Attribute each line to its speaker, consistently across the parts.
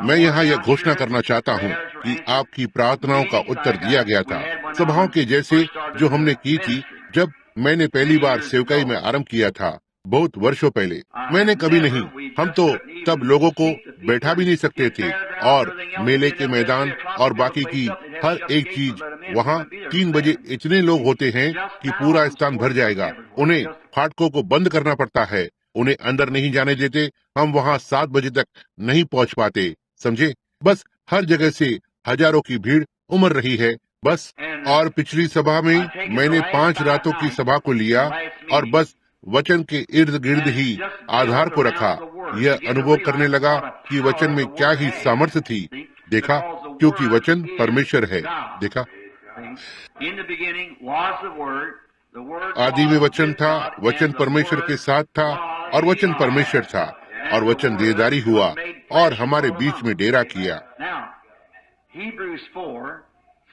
Speaker 1: मैं यहाँ यह घोषणा करना चाहता हूँ कि आपकी प्रार्थनाओं का उत्तर दिया गया था, सभाओं के जैसे जो हमने की थी जब मैंने पहली बार सेवकाई में आरंभ किया था, बहुत वर्षों पहले। मैंने कभी नहीं, हम तो तब लोगों को बैठा भी नहीं सकते थे, और मेले के मैदान और बाकी की हर एक चीज, वहाँ 3 बजे इतने लोग होते हैं कि पूरा स्थान भर जाएगा। उन्हें फाटकों को बंद करना पड़ता है, उन्हें अंदर नहीं जाने देते। हम वहाँ 7 बजे तक नहीं पहुँच पाते, समझे। बस हर जगह से हजारों की भीड़ उमड़ रही है, बस। और पिछली सभा में मैंने 5 रातों की सभा को लिया और बस वचन के इर्द गिर्द ही आधार को रखा। यह अनुभव करने लगा कि वचन में क्या ही सामर्थ्य थी। देखा, क्योंकि वचन परमेश्वर है। देखा, आदि में वचन था, वचन परमेश्वर के साथ था और वचन परमेश्वर था, और वचन देहधारी हुआ और हमारे बीच में डेरा किया।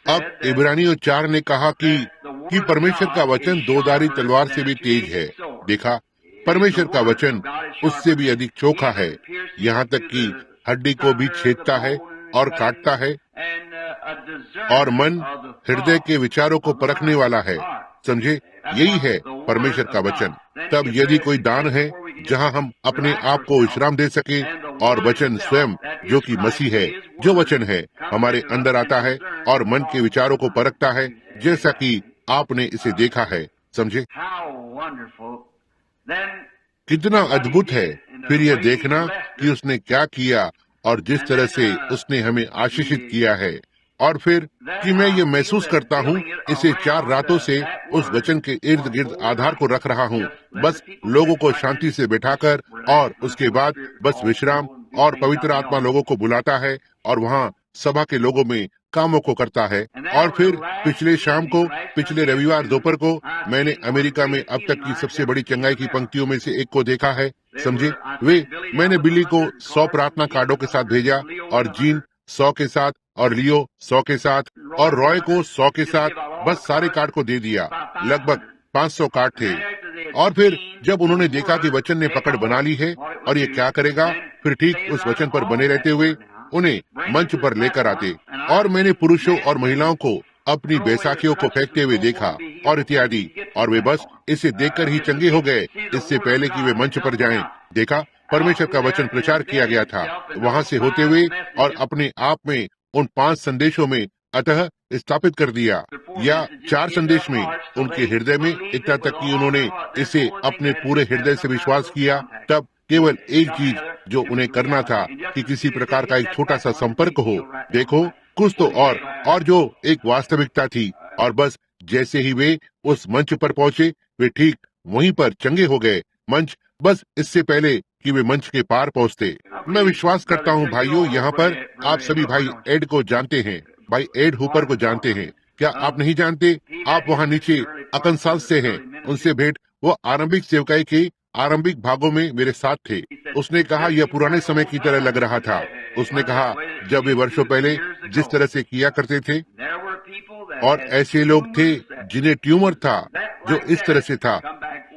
Speaker 1: अब इब्रानियों 4 ने कहा कि परमेश्वर का वचन दोधारी तलवार से भी तेज है। देखा, परमेश्वर का वचन उससे भी अधिक चोखा है, यहाँ तक कि हड्डी को भी छेदता है और काटता है, और मन हृदय के विचारों को परखने वाला है। समझे, यही है परमेश्वर का वचन। तब यदि कोई दान है जहाँ हम अपने आप को विश्राम दे सके, और वचन स्वयं जो कि मसीह है, जो वचन है, हमारे अंदर आता है और मन के विचारों को परखता है, जैसा कि आपने इसे देखा है। समझे, कितना अद्भुत है फिर यह देखना कि उसने क्या किया और जिस तरह से उसने हमें आशीषित किया है। और फिर कि मैं ये महसूस करता हूँ, इसे 4 रातों से उस वचन के इर्द गिर्द आधार को रख रहा हूँ, बस लोगों को शांति से बैठाकर, और उसके बाद बस विश्राम, और पवित्र आत्मा लोगों को बुलाता है और वहाँ सभा के लोगों में कामों को करता है। और फिर पिछले शाम को, पिछले रविवार दोपहर को, मैंने अमेरिका में अब तक की सबसे बड़ी चंगाई की पंक्तियों में से एक को देखा है। समझे, मैंने बिल्ली को 100 प्रार्थना कार्डों के साथ भेजा, और जीन 100 के साथ, और लियो 100 के साथ, और रॉय को 100 के साथ, बस सारे कार्ड को दे दिया। लगभग 500 कार्ड थे। और फिर जब उन्होंने देखा कि वचन ने पकड़ बना ली है और ये क्या करेगा, फिर ठीक उस वचन पर बने रहते हुए उन्हें मंच पर लेकर आते, और मैंने पुरुषों और महिलाओं को अपनी बैसाखियों को फेंकते हुए देखा और इत्यादि, और वे बस इसे देखकर ही चंगे हो गए, इससे पहले कि वे मंच पर जाएं। देखा, परमेश्वर का वचन प्रचार किया गया था वहां से होते हुए, और अपने आप में उन 5 संदेशों में अतः स्थापित कर दिया, या 4 संदेश में उनके हृदय में, इतना तक कि उन्होंने इसे अपने पूरे हृदय से विश्वास किया। तब केवल एक चीज जो उन्हें करना था कि किसी प्रकार का एक छोटा सा संपर्क हो। देखो, कुछ तो और जो एक वास्तविकता थी, और बस जैसे ही वे उस मंच पर पहुंचे, वे ठीक वहीं पर चंगे हो गए। मंच, बस इससे पहले कि वे मंच के पार पहुंचते। मैं विश्वास करता हूं भाइयों, यहाँ पर आप सभी भाई एड को जानते हैं, भाई एड हुपर को जानते हैं। क्या आप नहीं जानते? आप वहाँ नीचे अकनसास से हैं, उनसे भेंट। वो आरंभिक सेवकाई के आरंभिक भागों में मेरे साथ थे। उसने कहा यह पुराने समय की तरह लग रहा था। उसने कहा जब वे वर्षों पहले जिस तरह से किया करते थे, और ऐसे लोग थे जिन्हें ट्यूमर था जो इस तरह से था,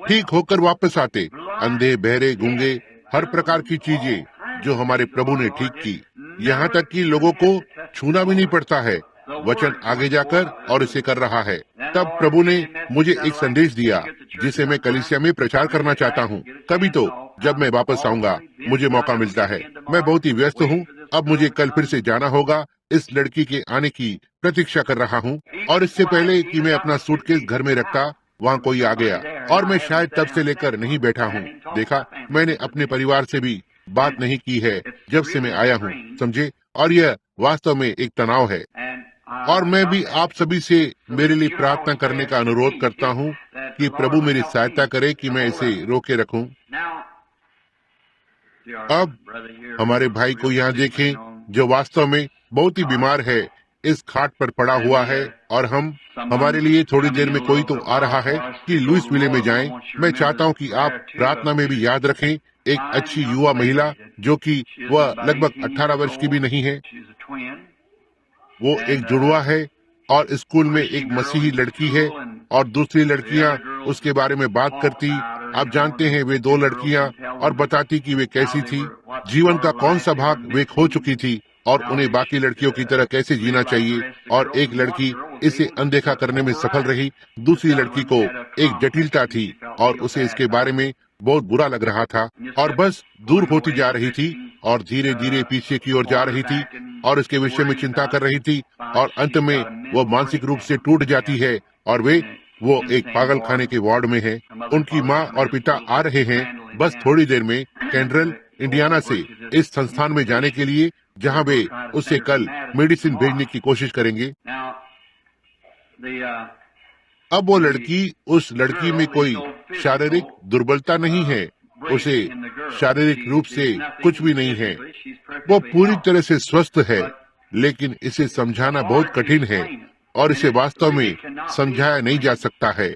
Speaker 1: ठीक होकर वापस आते, अंधे, बहरे, गूंगे, हर प्रकार की चीजें जो हमारे प्रभु ने ठीक की। यहाँ तक कि लोगों को छूना भी नहीं पड़ता है। वचन आगे जाकर और इसे कर रहा है। तब प्रभु ने मुझे एक संदेश दिया जिसे मैं कलीसिया में प्रचार करना चाहता हूँ। कभी तो जब मैं वापस आऊंगा मुझे मौका मिलता है। मैं बहुत ही व्यस्त हूँ। अब मुझे कल फिर से जाना होगा। इस लड़की के आने की प्रतीक्षा कर रहा हूँ, और इससे पहले कि मैं अपना सूटकेस घर में रखता, वहाँ कोई आ गया, और मैं शायद तब से लेकर नहीं बैठा हूँ। देखा, मैंने अपने परिवार से भी बात नहीं की है जब से मैं आया हूँ, समझे। और यह वास्तव में एक तनाव है। और मैं भी आप सभी से मेरे लिए प्रार्थना करने का अनुरोध करता हूँ कि प्रभु मेरी सहायता करे कि मैं इसे रोके रखूं। अब हमारे भाई को यहाँ देखें जो वास्तव में बहुत ही बीमार है, इस खाट पर पड़ा हुआ है, और हमारे लिए थोड़ी देर में कोई तो आ रहा है कि लुइसविले में जाएं। मैं चाहता हूं कि आप प्रार्थना में भी याद रखें एक अच्छी युवा महिला जो कि वह लगभग 18 वर्ष की भी नहीं है। वो एक जुड़वा है, और स्कूल में एक मसीही लड़की है, और दूसरी लड़कियां उसके बारे में बात करती आप जानते हैं वे दो लड़कियां, और बताती कि वे कैसी थी, जीवन का कौन सा भाग वे खो चुकी थी और उन्हें बाकी लड़कियों की तरह कैसे जीना चाहिए। और एक लड़की इसे अनदेखा करने में सफल रही, दूसरी लड़की को एक जटिलता थी और उसे इसके बारे में बहुत बुरा लग रहा था और बस दूर होती जा रही थी और धीरे धीरे पीछे की ओर जा रही थी और इसके विषय में चिंता कर रही थी और अंत में वो मानसिक रूप से टूट जाती है और वो एक पागल खाने के वार्ड में है। उनकी माँ और पिता आ रहे हैं बस थोड़ी देर में कैंड्रल, इंडियाना से इस संस्थान में जाने के लिए, जहाँ वे उससे कल मेडिसिन भेजने की कोशिश करेंगे। अब वो लड़की, उस लड़की में कोई शारीरिक दुर्बलता नहीं है, उसे शारीरिक रूप से कुछ भी नहीं है, वो पूरी तरह से स्वस्थ है, लेकिन इसे समझाना बहुत कठिन है और इसे वास्तव में समझाया नहीं जा सकता है।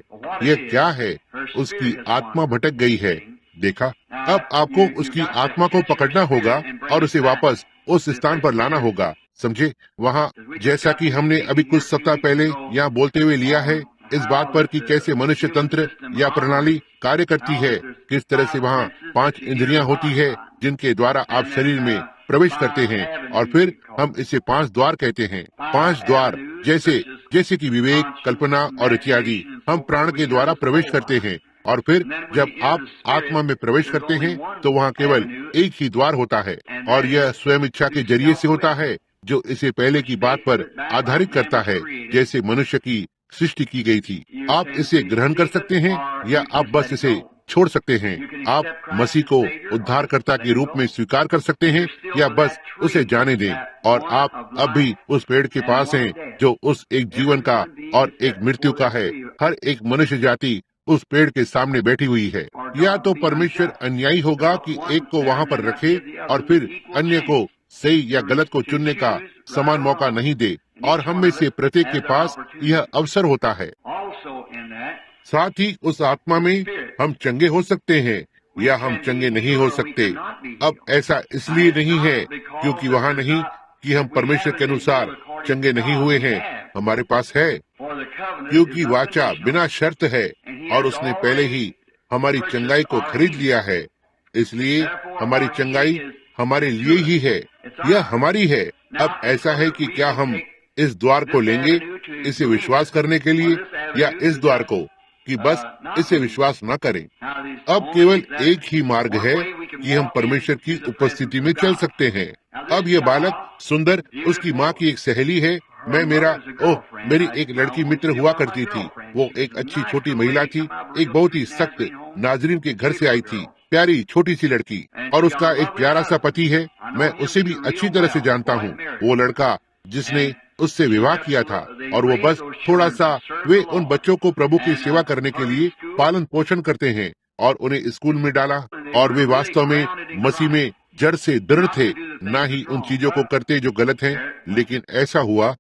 Speaker 1: यह क्या है? उसकी आत्मा भटक गई है। देखा, अब आपको उसकी आत्मा को पकड़ना होगा और उसे वापस उस स्थान पर लाना होगा, समझे? वहाँ, जैसा कि हमने अभी कुछ सप्ताह पहले यहाँ बोलते हुए लिया है, इस बात पर कि कैसे मनुष्य तंत्र या प्रणाली कार्य करती है, किस तरह से वहाँ 5 इंद्रियां होती है जिनके द्वारा आप शरीर में प्रवेश करते हैं, और फिर हम इसे 5 द्वार कहते हैं। 5 द्वार जैसे कि विवेक, कल्पना और इत्यादि, हम प्राण के द्वारा प्रवेश करते हैं और फिर जब आप आत्मा में प्रवेश करते हैं तो वहाँ केवल एक ही द्वार होता है और यह स्वयं इच्छा के जरिए से होता है, जो इसे पहले की बात पर आधारित करता है, जैसे मनुष्य की सृष्टि की गई थी। आप इसे ग्रहण कर सकते हैं या आप बस इसे छोड़ सकते हैं। आप मसीह को उद्धारकर्ता के रूप में स्वीकार कर सकते हैं या बस उसे जाने दें। और आप अब भी उस पेड़ के पास हैं जो उस एक जीवन का और एक मृत्यु का है। हर एक मनुष्य जाति उस पेड़ के सामने बैठी हुई है। या तो परमेश्वर अन्यायी होगा कि एक को वहाँ पर रखे और फिर अन्य को सही या गलत को चुनने का समान मौका नहीं दे, और हम में से प्रत्येक के पास यह अवसर होता है। साथ ही उस आत्मा में हम चंगे हो सकते हैं या हम चंगे नहीं हो सकते। अब ऐसा इसलिए नहीं है क्योंकि वहाँ नहीं कि हम परमेश्वर के अनुसार चंगे नहीं हुए हैं, हमारे पास है, क्योंकि वाचा बिना शर्त है और उसने पहले ही हमारी चंगाई को खरीद लिया है। इसलिए हमारी चंगाई हमारे लिए ही है, यह हमारी है। अब ऐसा है कि क्या हम इस द्वार को लेंगे इसे विश्वास करने के लिए, या इस द्वार को कि बस इसे विश्वास न करें। अब केवल एक ही मार्ग है कि हम परमेश्वर की उपस्थिति में चल सकते हैं। अब यह बालक सुंदर, उसकी माँ की एक सहेली है। मेरी एक लड़की मित्र हुआ करती थी। वो एक अच्छी छोटी महिला थी, एक बहुत ही सख्त नाजरीन के घर से आई थी, प्यारी छोटी सी लड़की, और उसका एक प्यारा सा पति है। मैं उसे भी अच्छी तरह से जानता हूँ, वो लड़का जिसने उससे विवाह किया था, और वो बस थोड़ा सा, वे उन बच्चों को प्रभु की सेवा करने के लिए पालन पोषण करते हैं और उन्हें स्कूल में डाला, और वे वास्तव में मसीह में जड़ से दृढ़ थे, ना ही उन चीजों को करते जो गलत हैं। लेकिन ऐसा हुआ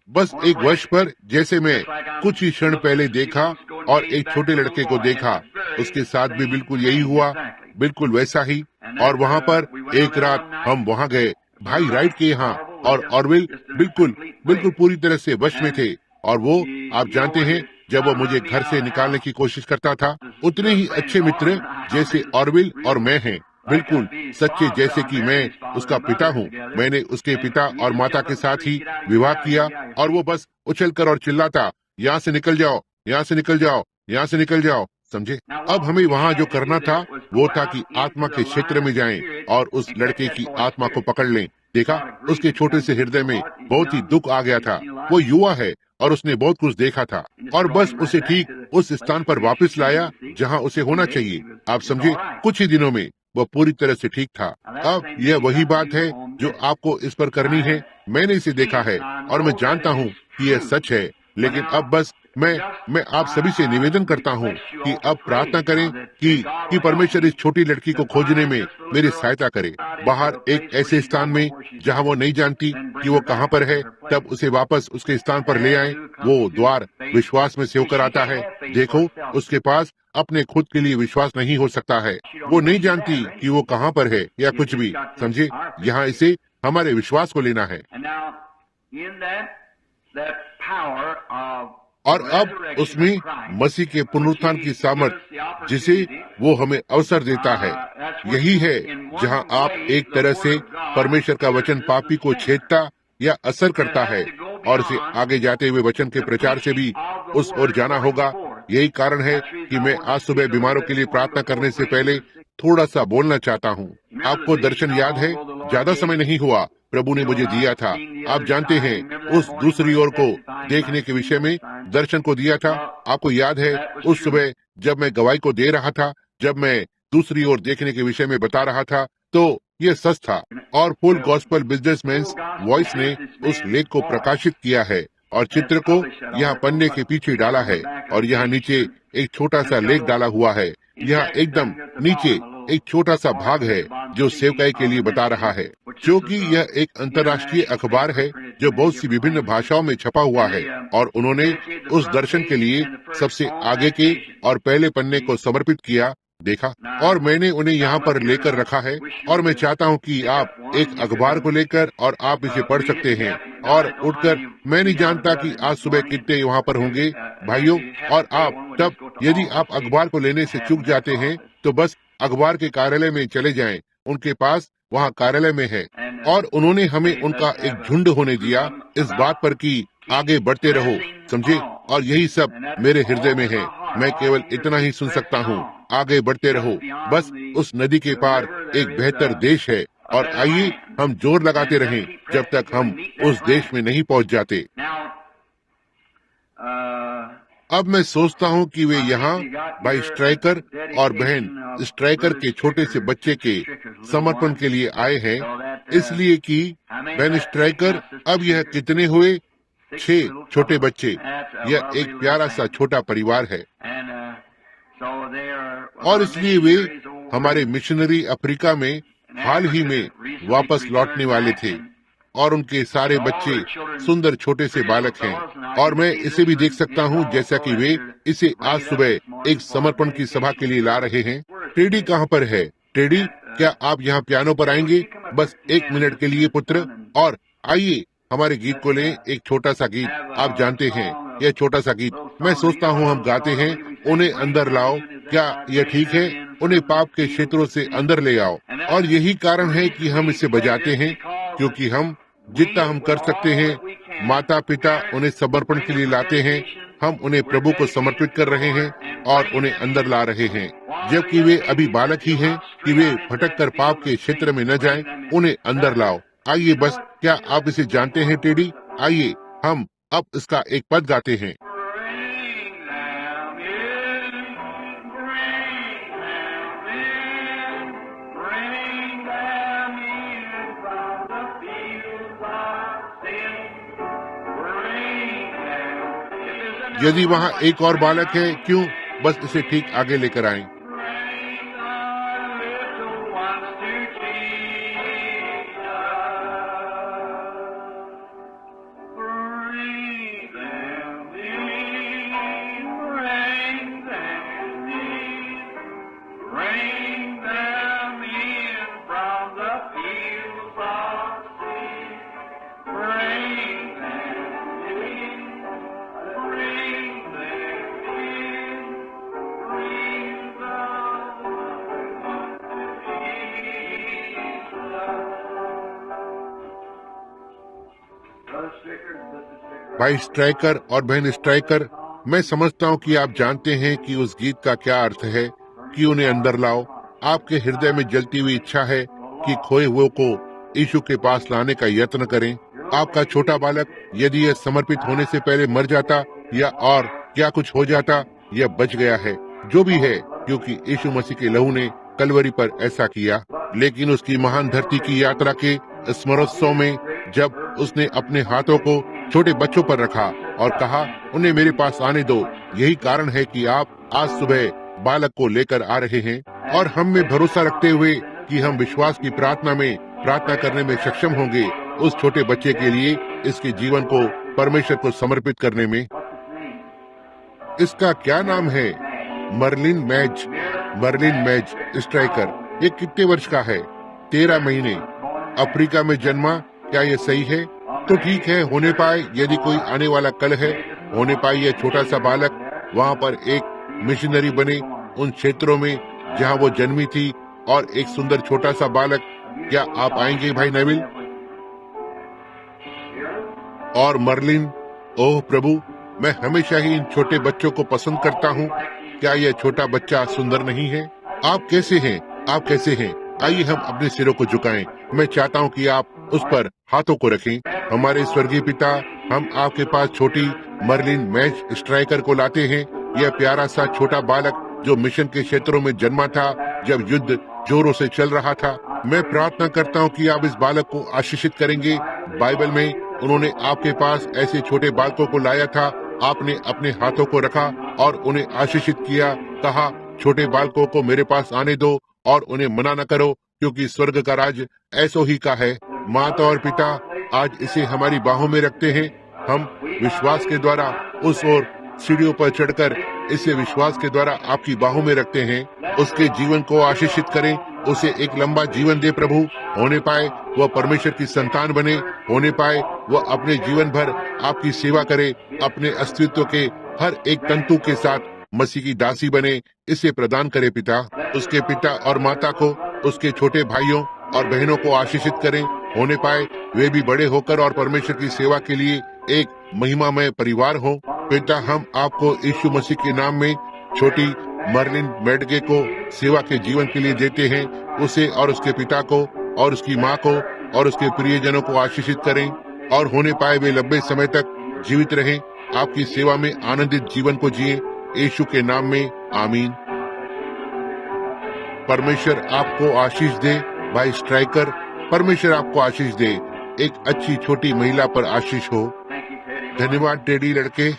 Speaker 1: बस एक वर्ष पर, जैसे मैं कुछ ही क्षण पहले देखा और एक छोटे लड़के को देखा, उसके साथ भी बिल्कुल यही हुआ, बिल्कुल वैसा ही। और वहाँ पर एक रात हम वहाँ गए भाई राइट के यहाँ, और ऑरविल बिल्कुल पूरी तरह से वश में थे। और वो, आप जानते हैं, जब वो मुझे घर से निकालने की कोशिश करता था, उतने ही अच्छे मित्र जैसे ऑरविल और मैं हैं, बिल्कुल सच्चे जैसे कि मैं उसका पिता हूँ। मैंने उसके पिता और माता के साथ ही विवाह किया, और वो बस उछलकर और चिल्लाता, यहाँ से निकल जाओ, यहाँ से निकल जाओ, यहाँ से निकल जाओ, समझे? अब हमें वहाँ जो करना था वो था कि आत्मा के क्षेत्र में जाएं और उस लड़के की आत्मा को पकड़ लें। देखा, उसके छोटे से हृदय में बहुत ही दुख आ गया था। वो युवा है और उसने बहुत कुछ देखा था, और बस उसे ठीक उस स्थान पर वापस लाया जहाँ उसे होना चाहिए। आप समझे, कुछ ही दिनों में वह पूरी तरह से ठीक था। अब यह वही बात है जो आपको इस पर करनी है। मैंने इसे देखा है और मैं जानता हूँ कि यह सच है। लेकिन अब बस मैं आप सभी से निवेदन करता हूँ कि अब प्रार्थना करें कि परमेश्वर इस छोटी लड़की को खोजने में मेरी सहायता करे, बाहर एक ऐसे स्थान में जहाँ वो नहीं जानती कि वो कहाँ पर है। तब उसे वापस उसके स्थान पर ले आए। वो द्वार विश्वास में से होकर आता है। देखो, उसके पास अपने खुद के लिए विश्वास नहीं हो सकता है। वो नहीं जानती कि वो कहाँ पर है या कुछ भी, समझे? यहाँ इसे हमारे विश्वास को लेना है। और अब उसमें मसीह के पुनरुत्थान की सामर्थ जिसे वो हमें अवसर देता है, यही है जहां आप एक तरह से परमेश्वर का वचन पापी को छेदता या असर करता है और इसे आगे जाते हुए वचन के प्रचार से भी उस ओर जाना होगा। यही कारण है कि मैं आज सुबह बीमारों के लिए प्रार्थना करने से पहले थोड़ा सा बोलना चाहता हूँ। आपको दर्शन याद है? ज्यादा समय नहीं हुआ, प्रभु ने मुझे दिया था। आप जानते हैं, उस दूसरी ओर को देखने के विषय में दर्शन को दिया था। आपको याद है उस सुबह जब मैं गवाही को दे रहा था, जब मैं दूसरी ओर देखने के विषय में बता रहा था, तो ये सच था। और फुल गॉस्पेल बिजनेसमैन वॉइस ने उस लेख को प्रकाशित किया है और चित्र को यहाँ पन्ने के पीछे डाला है और यहाँ नीचे एक छोटा सा लेख डाला हुआ है। यहाँ एकदम नीचे एक छोटा सा भाग है जो सेवकाई के लिए बता रहा है, क्योंकि यह एक अंतर्राष्ट्रीय अखबार है जो बहुत सी विभिन्न भाषाओं में छपा हुआ है और उन्होंने उस दर्शन के लिए सबसे आगे के और पहले पन्ने को समर्पित किया, देखा, और मैंने उन्हें यहाँ पर लेकर रखा है। और मैं चाहता हूँ कि आप एक अखबार को लेकर और आप इसे पढ़ सकते हैं और उठकर, मैं नहीं जानता कि आज सुबह कितने वहाँ पर होंगे भाइयों, और आप तब यदि आप अखबार को लेने से चूक जाते हैं तो बस अखबार के कार्यालय में चले जाएं, उनके पास वहाँ कार्यालय में है। और उन्होंने हमें उनका एक झुंड होने दिया इस बात पर कि आगे बढ़ते रहो, समझे, और यही सब मेरे हृदय में है। मैं केवल इतना ही सुन सकता हूँ, आगे बढ़ते रहो, बस उस नदी के पार एक बेहतर देश है और आइए हम जोर लगाते रहें जब तक हम उस देश में नहीं पहुँच जाते। अब मैं सोचता हूँ कि वे यहाँ भाई स्ट्राइकर और बहन स्ट्राइकर के छोटे से बच्चे के समर्पण के लिए आए हैं, इसलिए कि बहन स्ट्राइकर, अब यह कितने हुए? 6 छोटे बच्चे। यह एक प्यारा सा छोटा परिवार है और इसलिए वे हमारे मिशनरी अफ्रीका में हाल ही में वापस लौटने वाले थे और उनके सारे बच्चे सुंदर छोटे से बालक हैं। और मैं इसे भी देख सकता हूँ जैसा कि वे इसे आज सुबह एक समर्पण की सभा के लिए ला रहे हैं। टेडी कहाँ पर है? टेडी, क्या आप यहाँ पियानो पर आएंगे बस 1 मिनट के लिए पुत्र? और आइए हमारे गीत को लें, एक छोटा सा गीत। आप जानते हैं यह छोटा सा गीत मैं सोचता हूँ हम गाते हैं, उन्हें अंदर लाओ। क्या यह ठीक है? उन्हें पाप के क्षेत्रों से अंदर ले आओ। और यही कारण है कि हम इसे बजाते हैं, क्योंकि हम जितना हम कर सकते हैं, माता पिता उन्हें समर्पण के लिए लाते हैं। हम उन्हें प्रभु को समर्पित कर रहे हैं और उन्हें अंदर ला रहे हैं, जबकि वे अभी बालक ही हैं, कि वे भटक कर पाप के क्षेत्र में न जाएं। उन्हें अंदर लाओ। आइए बस, क्या आप इसे जानते हैं टेडी? आइए हम अब इसका एक पद गाते हैं। यदि वहाँ एक और बालक है, क्यों बस इसे ठीक आगे लेकर आएं। भाई स्ट्राइकर और बहन स्ट्राइकर, मैं समझता हूँ कि आप जानते हैं कि उस गीत का क्या अर्थ है, कि उन्हें अंदर लाओ। आपके हृदय में जलती हुई इच्छा है कि खोए हुए को यीशु के पास लाने का यत्न करें। आपका छोटा बालक यदि यह समर्पित होने से पहले मर जाता या और क्या कुछ हो जाता, यह बच गया है, जो भी है, क्योंकि यीशु मसीह के लहू ने कलवरी पर ऐसा किया। लेकिन उसकी महान धरती की यात्रा के स्मरोत्सव में जब उसने अपने हाथों को छोटे बच्चों पर रखा और कहा, उन्हें मेरे पास आने दो, यही कारण है कि आप आज सुबह बालक को लेकर आ रहे हैं। और हम में भरोसा रखते हुए कि हम विश्वास की प्रार्थना करने में सक्षम होंगे उस छोटे बच्चे के लिए, इसके जीवन को परमेश्वर को समर्पित करने में। इसका क्या नाम है? मर्लिन मैज स्ट्राइकर। ये कितने वर्ष का है? 13 महीने। अफ्रीका में जन्मा, क्या ये सही है? तो ठीक है, होने पाए यदि कोई आने वाला कल है होने पाए यह छोटा सा बालक वहाँ पर एक मिशनरी बने उन क्षेत्रों में जहाँ वो जन्मी थी, और एक सुंदर छोटा सा बालक। क्या आप आएंगे भाई नेविल? और मर्लिन, ओह प्रभु, मैं हमेशा ही इन छोटे बच्चों को पसंद करता हूँ। क्या यह छोटा बच्चा सुंदर नहीं है? आप कैसे हैं? आप कैसे हैं? आइए हम अपने सिरों को झुकाएं। मैं चाहता हूँ कि आप उस पर हाथों को रखें। हमारे स्वर्गीय पिता, हम आपके पास छोटी मर्लिन मैच स्ट्राइकर को लाते हैं। यह प्यारा सा छोटा बालक जो मिशन के क्षेत्रों में जन्मा था जब युद्ध जोरों से चल रहा था। मैं प्रार्थना करता हूँ कि आप इस बालक को आशीषित करेंगे। बाइबल में उन्होंने आपके पास ऐसे छोटे बालकों को लाया था। आपने अपने हाथों को रखा और उन्हें आशीषित किया। कहा, छोटे बालकों को मेरे पास आने दो और उन्हें मना न करो, क्योंकि स्वर्ग का राज ऐसो ही का है। माता और पिता, आज इसे हमारी बाहों में रखते हैं। हम विश्वास के द्वारा उस ओर सीढ़ियों पर चढ़कर इसे विश्वास के द्वारा आपकी बाहों में रखते हैं। उसके जीवन को आशीषित करें, उसे एक लंबा जीवन दे प्रभु। होने पाए वह परमेश्वर की संतान बने, होने पाए वह अपने जीवन भर आपकी सेवा करे, अपने अस्तित्व के हर एक तंतु के साथ मसीह की दासी बने। इसे प्रदान करे पिता। उसके पिता और माता को, उसके छोटे भाइयों और बहनों को आशीषित करें। होने पाए वे भी बड़े होकर और परमेश्वर की सेवा के लिए एक महिमामय परिवार हो। पिता, हम आपको यीशु मसीह के नाम में छोटी मर्लिन मेडगे को सेवा के जीवन के लिए देते हैं। उसे और उसके पिता को और उसकी माँ को और उसके प्रियजनों को आशीषित करें, और होने पाए वे लंबे समय तक जीवित रहें, आपकी सेवा में आनंदित जीवन को जिए। यीशु के नाम में आमीन। परमेश्वर आपको आशीष दे भाई स्ट्राइकर। परमेश्वर आपको आशीष दे। एक अच्छी छोटी महिला पर आशीष हो। धन्यवाद टेडी लड़के।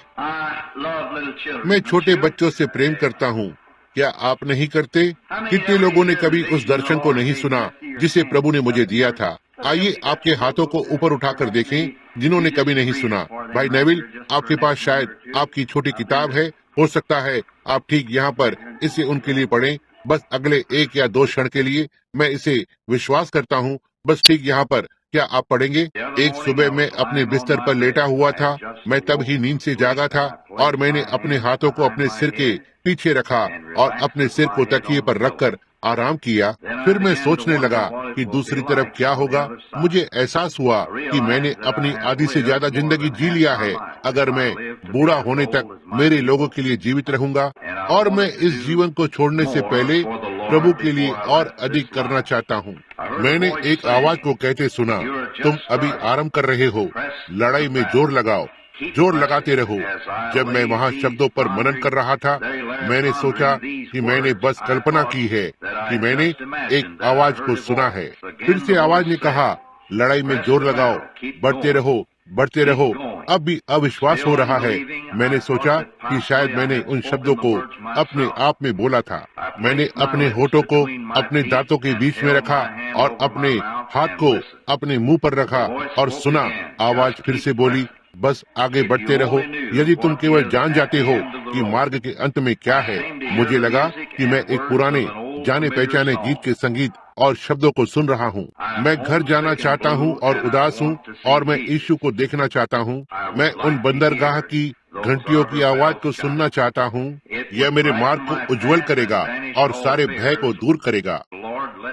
Speaker 1: मैं छोटे बच्चों से प्रेम करता हूँ। क्या आप नहीं करते? कितने लोगों ने कभी उस दर्शन को नहीं सुना जिसे प्रभु ने मुझे दिया था? आइए आपके हाथों को ऊपर उठाकर देखें जिन्होंने कभी नहीं सुना। भाई नेविल, आपके पास शायद आपकी छोटी किताब है। हो सकता है आप ठीक यहाँ पर इसे उनके लिए पढ़ें। बस अगले 1 या 2 क्षण के लिए मैं इसे विश्वास करता हूँ। बस ठीक यहाँ पर क्या आप पढ़ेंगे? एक सुबह मैं अपने बिस्तर पर लेटा हुआ था। मैं तब ही नींद से जागा था और मैंने अपने हाथों को अपने सिर के पीछे रखा और अपने सिर को तकिए पर रखकर आराम किया। फिर मैं सोचने लगा कि दूसरी तरफ क्या होगा। मुझे एहसास हुआ कि मैंने अपनी आधी से ज्यादा जिंदगी जी लिया है। अगर मैं बूढ़ा होने तक मेरे लोगों के लिए जीवित रहूंगा, और मैं इस जीवन को छोड़ने से पहले प्रभु के लिए और अधिक करना चाहता हूँ। मैंने एक आवाज को कहते सुना, तुम अभी आरंभ कर रहे हो, लड़ाई में जोर लगाओ, जोर लगाते रहो। जब मैं वहाँ शब्दों पर मनन कर रहा था, मैंने सोचा कि मैंने बस कल्पना की है कि मैंने एक आवाज को सुना है। फिर से आवाज ने कहा, लड़ाई में जोर लगाओ, बढ़ते रहो, बढ़ते रहो। अब भी अविश्वास हो रहा है। मैंने सोचा कि शायद मैंने उन शब्दों को अपने आप में बोला था। मैंने अपने होठों को अपने दांतों के बीच में रखा और अपने हाथ को अपने मुंह पर रखा और सुना। आवाज फिर से बोली, बस आगे बढ़ते रहो। यदि तुम केवल जान जाते हो कि मार्ग के अंत में क्या है। मुझे लगा कि मैं एक पुराने जाने पहचाने गीत के संगीत और शब्दों को सुन रहा हूँ। मैं घर जाना चाहता हूँ और उदास हूँ, और मैं यीशु को देखना चाहता हूँ। मैं उन बंदरगाह की घंटियों की आवाज को सुनना चाहता हूँ। यह मेरे मार्ग को उज्जवल करेगा और सारे भय को दूर करेगा।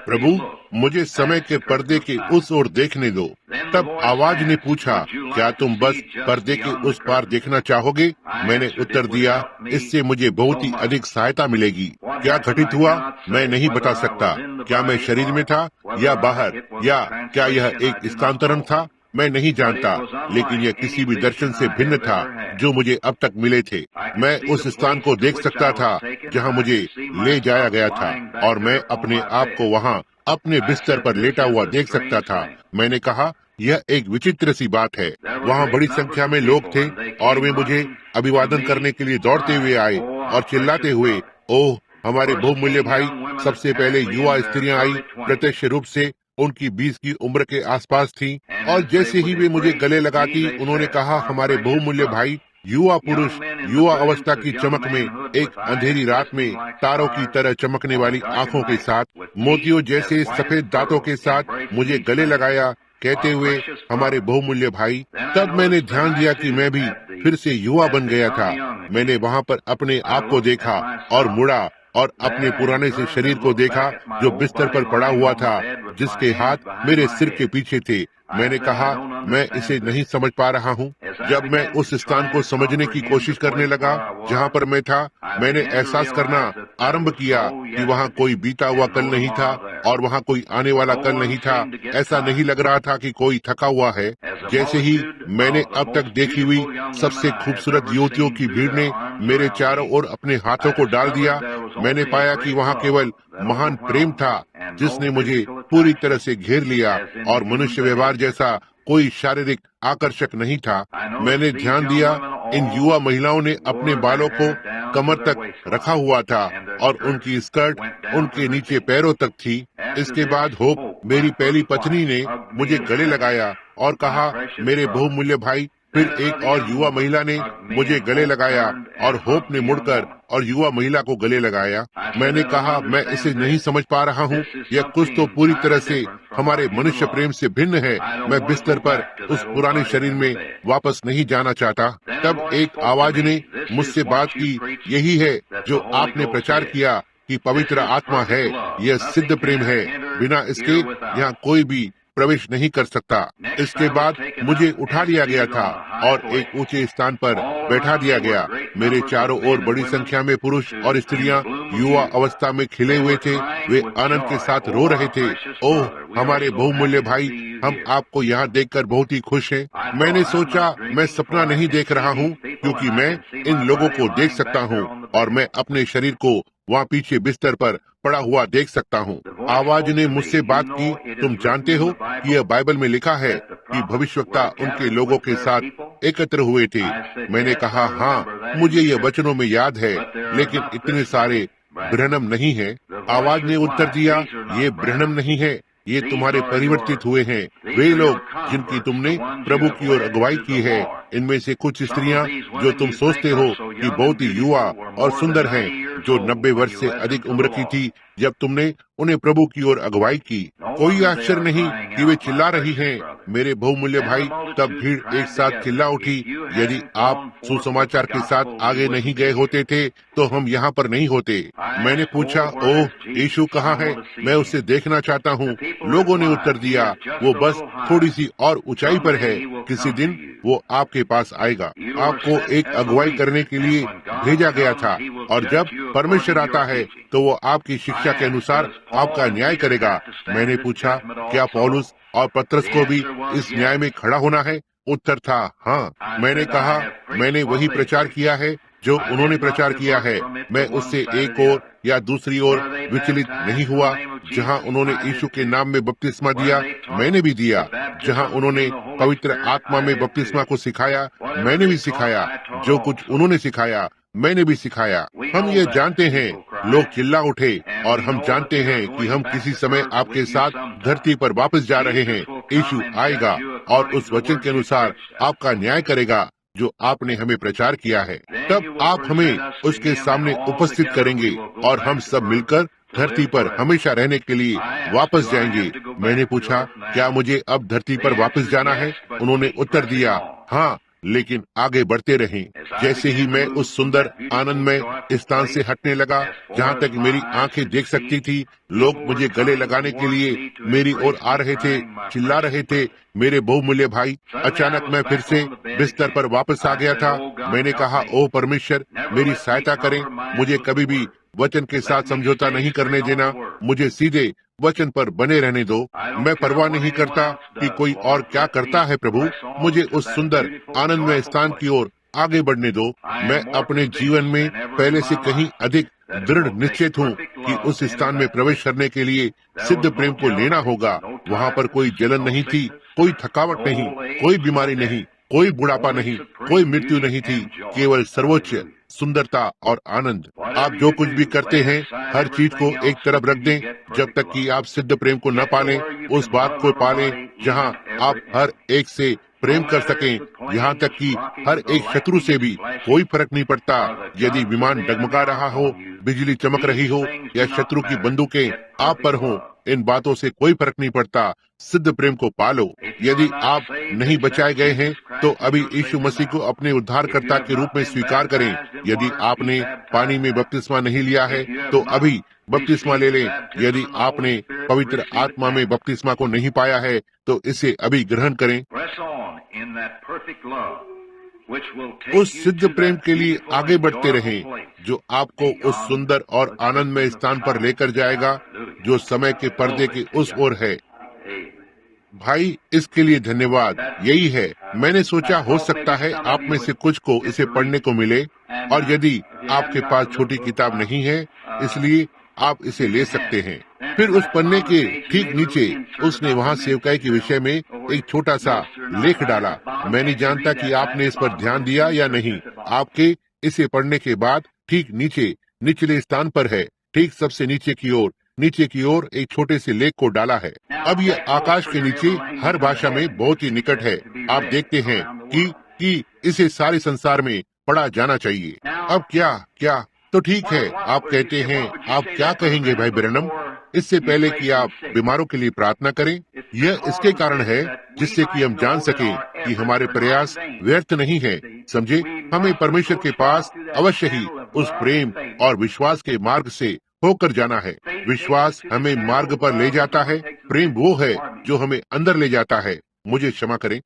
Speaker 1: प्रभु, मुझे समय के पर्दे के उस ओर देखने दो। तब आवाज ने पूछा, क्या तुम बस पर्दे के उस पार देखना चाहोगे? मैंने उत्तर दिया, इससे मुझे बहुत ही अधिक सहायता मिलेगी। क्या घटित हुआ मैं नहीं बता सकता। क्या मैं शरीर में था या बाहर, या क्या यह एक स्थानांतरण था? मैं नहीं जानता, लेकिन यह किसी भी दर्शन से भिन्न था जो मुझे अब तक मिले थे। मैं उस स्थान को देख सकता था जहां मुझे ले जाया गया था, और मैं अपने आप को वहां अपने बिस्तर पर लेटा हुआ देख सकता था। मैंने कहा, यह एक विचित्र सी बात है। वहाँ बड़ी संख्या में लोग थे और वे मुझे अभिवादन करने के लिए दौड़ते हुए आए और चिल्लाते हुए, ओह हमारे बहुमूल्य भाई। सबसे पहले युवा स्त्रियां आई, प्रत्यक्ष रूप से उनकी 20 की उम्र के आसपास थीं, और जैसे ही वे मुझे गले लगाती, उन्होंने कहा, हमारे बहुमूल्य भाई। युवा पुरुष युवा अवस्था की चमक में, एक अंधेरी रात में तारों की तरह चमकने वाली आंखों के साथ, मोतियों जैसे सफेद दांतों के साथ मुझे गले लगाया। कहते हुए, हमारे बहुमूल्य भाई। तब मैंने ध्यान दिया कि मैं भी फिर से युवा बन गया था। मैंने वहाँ पर अपने आप को देखा और मुड़ा और अपने पुराने से शरीर को देखा जो बिस्तर पर पड़ा हुआ था, जिसके हाथ मेरे सिर के पीछे थे। मैंने कहा, मैं इसे नहीं समझ पा रहा हूँ। जब मैं उस स्थान को समझने की कोशिश करने लगा जहाँ पर मैं था, मैंने एहसास करना आरंभ किया कि वहाँ कोई बीता हुआ कल नहीं था और वहाँ कोई आने वाला कल नहीं था। ऐसा नहीं लग रहा था कि कोई थका हुआ है। जैसे ही मैंने अब तक देखी हुई सबसे खूबसूरत युवतियों की भीड़ ने मेरे चारों ओर अपने हाथों को डाल दिया, मैंने पाया कि वहाँ केवल महान प्रेम था जिसने मुझे पूरी तरह से घेर लिया और मनुष्य व्यवहार जैसा कोई शारीरिक आकर्षक नहीं था। मैंने ध्यान दिया, इन युवा महिलाओं ने अपने बालों को कमर तक रखा हुआ था और उनकी स्कर्ट उनके नीचे पैरों तक थी। इसके बाद होप, मेरी पहली पत्नी ने मुझे गले लगाया और कहा, मेरे बहुमूल्य भाई। फिर एक और युवा महिला ने मुझे गले लगाया और होप ने मुड़कर और युवा महिला को गले लगाया। मैंने कहा, मैं इसे नहीं समझ पा रहा हूँ। यह कुछ तो पूरी तरह से हमारे मनुष्य प्रेम से भिन्न है। मैं बिस्तर पर उस पुराने शरीर में वापस नहीं जाना चाहता। तब एक आवाज ने मुझसे बात की, यही है जो आपने प्रचार किया कि पवित्र आत्मा है। यह सिद्ध प्रेम है। बिना इसके यहाँ कोई भी प्रवेश नहीं कर सकता। इसके बाद मुझे उठा लिया गया था और एक ऊंचे स्थान पर बैठा दिया गया। मेरे चारों ओर बड़ी संख्या में पुरुष और स्त्रियां युवा अवस्था में खिले हुए थे। वे आनंद के साथ रो रहे थे। ओह हमारे बहुमूल्य भाई, हम आपको यहाँ देखकर बहुत ही खुश हैं। मैंने सोचा, मैं सपना नहीं देख रहा हूँ, क्योंकि मैं इन लोगों को देख सकता हूँ और मैं अपने शरीर को वहाँ पीछे बिस्तर पर पड़ा हुआ देख सकता हूँ। आवाज ने मुझसे बात की, तुम जानते हो कि यह बाइबल में लिखा है कि भविष्यवक्ता उनके लोगों के साथ एकत्र हुए थे। मैंने कहा, हाँ, मुझे यह वचनों में याद है, लेकिन इतने सारे ब्रहणम नहीं है। आवाज ने उत्तर दिया, ये ब्रहणम नहीं है, ये तुम्हारे परिवर्तित हुए हैं, वे लोग जिनकी तुमने प्रभु की ओर अगुवाई की है। इनमें से कुछ स्त्रियां जो तुम सोचते हो कि बहुत ही युवा और सुंदर हैं, जो 90 वर्ष से अधिक उम्र की थी जब तुमने उन्हें प्रभु की ओर अगुवाई की। कोई आश्चर्य नहीं कि वे चिल्ला रही हैं। मेरे बहुमूल्य भाई, तब भीड़ एक साथ चिल्ला उठी, यदि आप सुसमाचार के साथ आगे नहीं गए होते थे तो हम यहाँ पर नहीं होते। मैंने पूछा, ओह यीशु कहाँ है? मैं उसे देखना चाहता हूँ। लोगों ने उत्तर दिया, वो बस थोड़ी सी और ऊंचाई पर है, किसी दिन वो आपके पास आएगा। आपको एक अगुवाई करने के लिए भेजा गया था और जब परमेश्वर आता है तो वो आपकी शिक्षा के अनुसार आपका न्याय करेगा। मैंने पूछा, क्या पौलुस और पतरस को भी इस न्याय में खड़ा होना है? उत्तर था, हाँ। मैंने कहा, मैंने वही प्रचार किया है जो उन्होंने प्रचार किया है। मैं उससे एक ओर या दूसरी ओर विचलित नहीं हुआ। जहां उन्होंने यीशु के नाम में बपतिस्मा दिया, मैंने भी दिया। जहां उन्होंने पवित्र आत्मा में बपतिस्मा को सिखाया, मैंने भी सिखाया। जो कुछ उन्होंने सिखाया, मैंने भी सिखाया। हम ये जानते हैं, लोग चिल्ला उठे, और हम जानते हैं कि हम किसी समय आपके साथ धरती पर वापस जा रहे हैं। यीशु आएगा और उस वचन के अनुसार आपका न्याय करेगा जो आपने हमें प्रचार किया है। तब आप हमें उसके सामने उपस्थित करेंगे और हम सब मिलकर धरती पर हमेशा रहने के लिए वापस जाएंगे। मैंने पूछा, क्या मुझे अब धरती पर वापस जाना है? उन्होंने उत्तर दिया, हाँ, लेकिन आगे बढ़ते रहें। जैसे ही मैं उस सुंदर आनंदमय स्थान से हटने लगा जहाँ तक मेरी आंखें देख सकती थी, लोग मुझे गले लगाने के लिए मेरी ओर आ रहे थे, चिल्ला रहे थे, मेरे बहुमूल्य भाई। अचानक मैं फिर से बिस्तर पर वापस आ गया था। मैंने कहा, ओह परमेश्वर, मेरी सहायता करें। मुझे कभी भी वचन के साथ समझौता नहीं करने देना। मुझे सीधे वचन पर बने रहने दो। मैं परवाह नहीं करता कि कोई और क्या करता है प्रभु। मुझे उस सुंदर आनंदमय स्थान की ओर आगे बढ़ने दो। मैं अपने जीवन में पहले से कहीं अधिक दृढ़ निश्चित हूँ कि उस स्थान में प्रवेश करने के लिए सिद्ध प्रेम को लेना होगा। वहाँ पर कोई जलन नहीं थी, कोई थकावट नहीं, कोई बीमारी नहीं, कोई बुढ़ापा नहीं, कोई मृत्यु नहीं थी, केवल सर्वोच्च सुंदरता और आनंद। आप जो कुछ भी करते हैं, हर चीज को एक तरफ रख दें जब तक कि आप सिद्ध प्रेम को न पालें। उस बात को पालें जहां आप हर एक से प्रेम कर सकें, यहाँ तक कि हर एक शत्रु से भी। कोई फर्क नहीं पड़ता यदि विमान डगमगा रहा हो, बिजली चमक रही हो या शत्रु की बंदूकें आप पर हो। इन बातों से कोई फर्क नहीं पड़ता, सिद्ध प्रेम को पालो। यदि आप नहीं बचाए गए हैं तो अभी यीशु मसीह को अपने उद्धारकर्ता के रूप में स्वीकार करें। यदि आपने पानी में बपतिस्मा नहीं लिया है तो अभी बपतिस्मा ले लें। यदि आपने पवित्र आत्मा में बपतिस्मा को नहीं पाया है तो इसे अभी ग्रहण करें। उस सिद्ध प्रेम के लिए आगे बढ़ते रहें जो आपको उस सुंदर और आनंदमय स्थान पर लेकर जाएगा जो समय के पर्दे के उस ओर है। भाई, इसके लिए धन्यवाद। यही है, मैंने सोचा हो सकता है आप में से कुछ को इसे पढ़ने को मिले, और यदि आपके पास छोटी किताब नहीं है इसलिए आप इसे ले सकते हैं। फिर उस पन्ने के ठीक नीचे उसने वहाँ सेवकाई के विषय में एक छोटा सा लेख डाला। मैं नहीं जानता कि आपने इस पर ध्यान दिया या नहीं। आपके इसे पढ़ने के बाद ठीक नीचे निचले स्थान पर है, ठीक सबसे नीचे की ओर एक छोटे से लेख को डाला है। अब ये आकाश के नीचे हर भाषा में बहुत ही निकट है। आप देखते हैं कि इसे सारे संसार में पढ़ा जाना चाहिए। अब क्या तो ठीक है, आप कहते हैं, आप क्या कहेंगे भाई ब्रैनम? इससे पहले कि आप बीमारों के लिए प्रार्थना करें, यह इसके कारण है जिससे कि हम जान सकें कि हमारे प्रयास व्यर्थ नहीं है। समझे, हमें परमेश्वर के पास अवश्य ही उस प्रेम और विश्वास के मार्ग से होकर जाना है। विश्वास हमें मार्ग पर ले जाता है, प्रेम वो है जो हमें अंदर ले जाता है। मुझे क्षमा करें।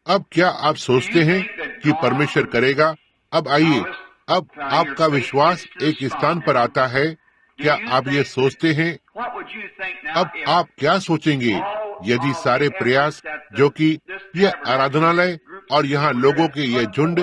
Speaker 1: अब क्या आप सोचते हैं कि परमेश्वर करेगा? अब आइए, अब आपका विश्वास एक स्थान पर आता है। क्या आप ये सोचते हैं? अब आप क्या सोचेंगे यदि सारे प्रयास जो कि यह आराधनालय और यहाँ लोगों के यह झुंड